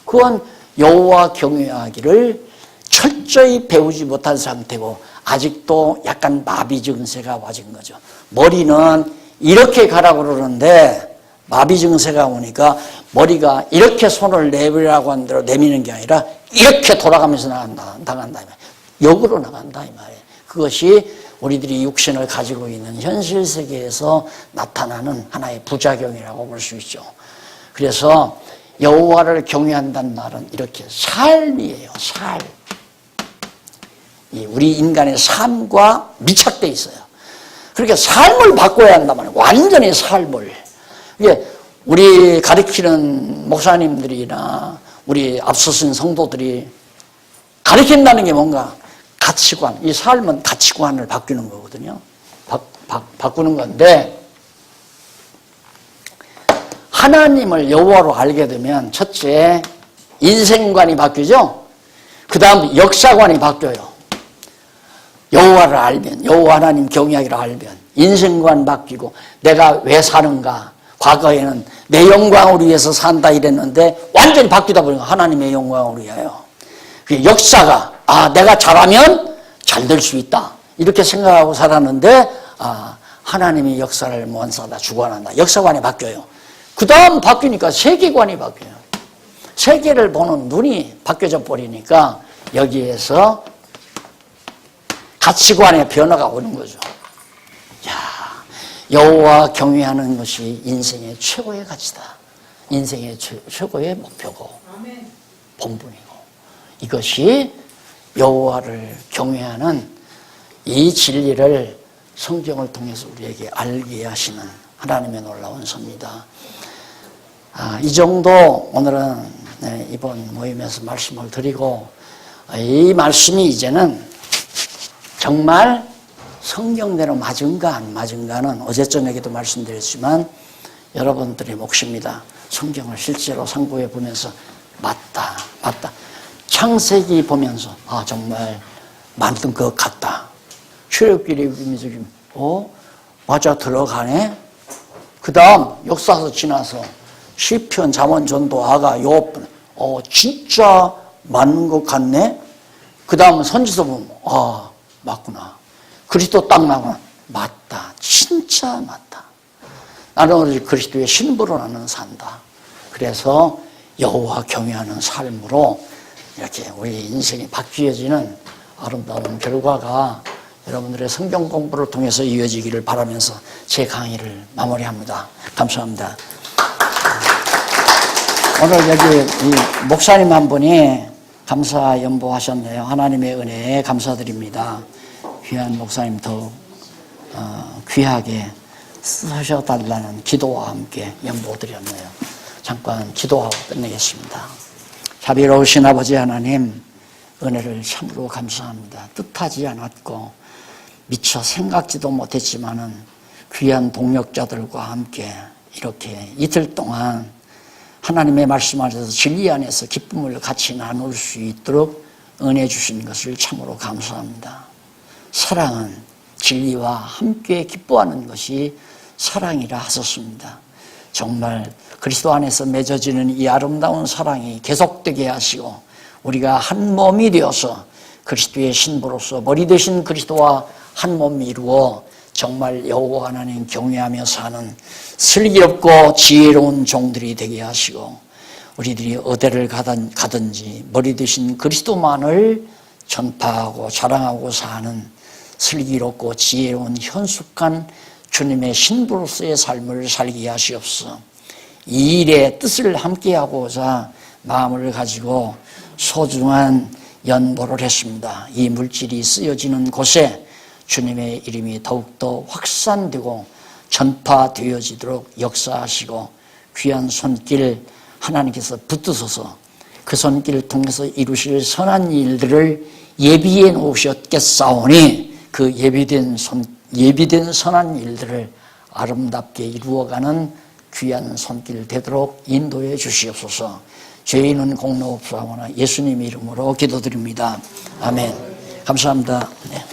그건 여호와 경외하기를 철저히 배우지 못한 상태고 아직도 약간 마비 증세가 와진 거죠. 머리는 이렇게 가라고 그러는데 마비 증세가 오니까 머리가 이렇게 손을 내밀라고 하는 대로 내미는 게 아니라 이렇게 돌아가면서 나간다. 역으로 나간다 이 말이에요. 그것이 우리들이 육신을 가지고 있는 현실 세계에서 나타나는 하나의 부작용이라고 볼 수 있죠. 그래서 여호와를 경외한다는 말은 이렇게 삶이에요. 삶. 우리 인간의 삶과 밀착되어 있어요. 그러니까 삶을 바꿔야 한단 말이에요. 완전히 삶을. 이게 우리 가르치는 목사님들이나 우리 앞서선 성도들이 가르친다는 게 뭔가 가치관, 이 삶은 가치관을 바꾸는 거거든요. 바꾸는 건데 하나님을 여호와로 알게 되면 첫째 인생관이 바뀌죠. 그 다음 역사관이 바뀌어요. 여호와를 알면, 여호와 하나님 경외하기를 알면 인생관 바뀌고 내가 왜 사는가. 과거에는 내 영광을 위해서 산다 이랬는데 완전히 바뀌다 보니까 하나님의 영광을 위하여. 역사가 내가 잘하면 잘 될 수 있다 이렇게 생각하고 살았는데 하나님이 역사를 원사다 주관한다. 역사관이 바뀌어요. 그 다음 바뀌니까 세계관이 바뀌어요. 세계를 보는 눈이 바뀌어져 버리니까 여기에서 가치관의 변화가 오는 거죠. 여호와 경외하는 것이 인생의 최고의 가치다. 인생의 최고의 목표고 본분이고 이것이 여호와를 경외하는 이 진리를 성경을 통해서 우리에게 알게 하시는 하나님의 놀라운 섭니다. 이 정도 오늘은 이번 모임에서 말씀을 드리고 이 말씀이 이제는 정말 성경대로 맞은가 안 맞은가는 어제 저녁에도 말씀드렸지만 여러분들의 몫입니다. 성경을 실제로 상고해 보면서 맞다. 창세기 보면서 정말 만든 것 같다. 출애굽기를 보면서 맞아 들어가네. 그 다음 역사서 지나서 시편, 잠언, 전도, 아가, 욥 진짜 맞는 것 같네. 그 다음 선지서 보면 맞구나. 그리스도 딱 나오면 맞다. 진짜 맞다. 나는 오직 그리스도의 신부로 나는 산다. 그래서 여호와 경외하는 삶으로 이렇게 우리 인생이 바뀌어지는 아름다운 결과가 여러분들의 성경 공부를 통해서 이어지기를 바라면서 제 강의를 마무리합니다. 감사합니다. 오늘 여기 이 목사님 한 분이 감사 연보하셨네요. 하나님의 은혜에 감사드립니다. 귀한 목사님 더욱 귀하게 쓰셔달라는 기도와 함께 연보드렸네요. 잠깐 기도하고 끝내겠습니다. 자비로우신 아버지 하나님, 은혜를 참으로 감사합니다. 뜻하지 않았고 미처 생각지도 못했지만은 귀한 동역자들과 함께 이렇게 이틀 동안 하나님의 말씀 안에서 진리 안에서 기쁨을 같이 나눌 수 있도록 은혜 주신 것을 참으로 감사합니다. 사랑은 진리와 함께 기뻐하는 것이 사랑이라 하셨습니다. 정말 그리스도 안에서 맺어지는 이 아름다운 사랑이 계속되게 하시고 우리가 한 몸이 되어서 그리스도의 신부로서 머리 되신 그리스도와 한 몸이 이루어 정말 여호와 하나님 경외하며 사는 슬기롭고 지혜로운 종들이 되게 하시고 우리들이 어디를 가든지 머리 되신 그리스도만을 전파하고 자랑하고 사는 슬기롭고 지혜로운 현숙한 주님의 신부로서의 삶을 살게 하시옵소서. 이 일의 뜻을 함께하고자 마음을 가지고 소중한 연보를 했습니다. 이 물질이 쓰여지는 곳에 주님의 이름이 더욱더 확산되고 전파되어지도록 역사하시고 귀한 손길 하나님께서 붙드셔서 그 손길을 통해서 이루실 선한 일들을 예비해 놓으셨겠사오니 그 예비된 선한 일들을 아름답게 이루어가는 귀한 손길 되도록 인도해 주시옵소서. 죄인은 공로 없사오나 예수님 이름으로 기도드립니다. 아멘. 감사합니다. 네.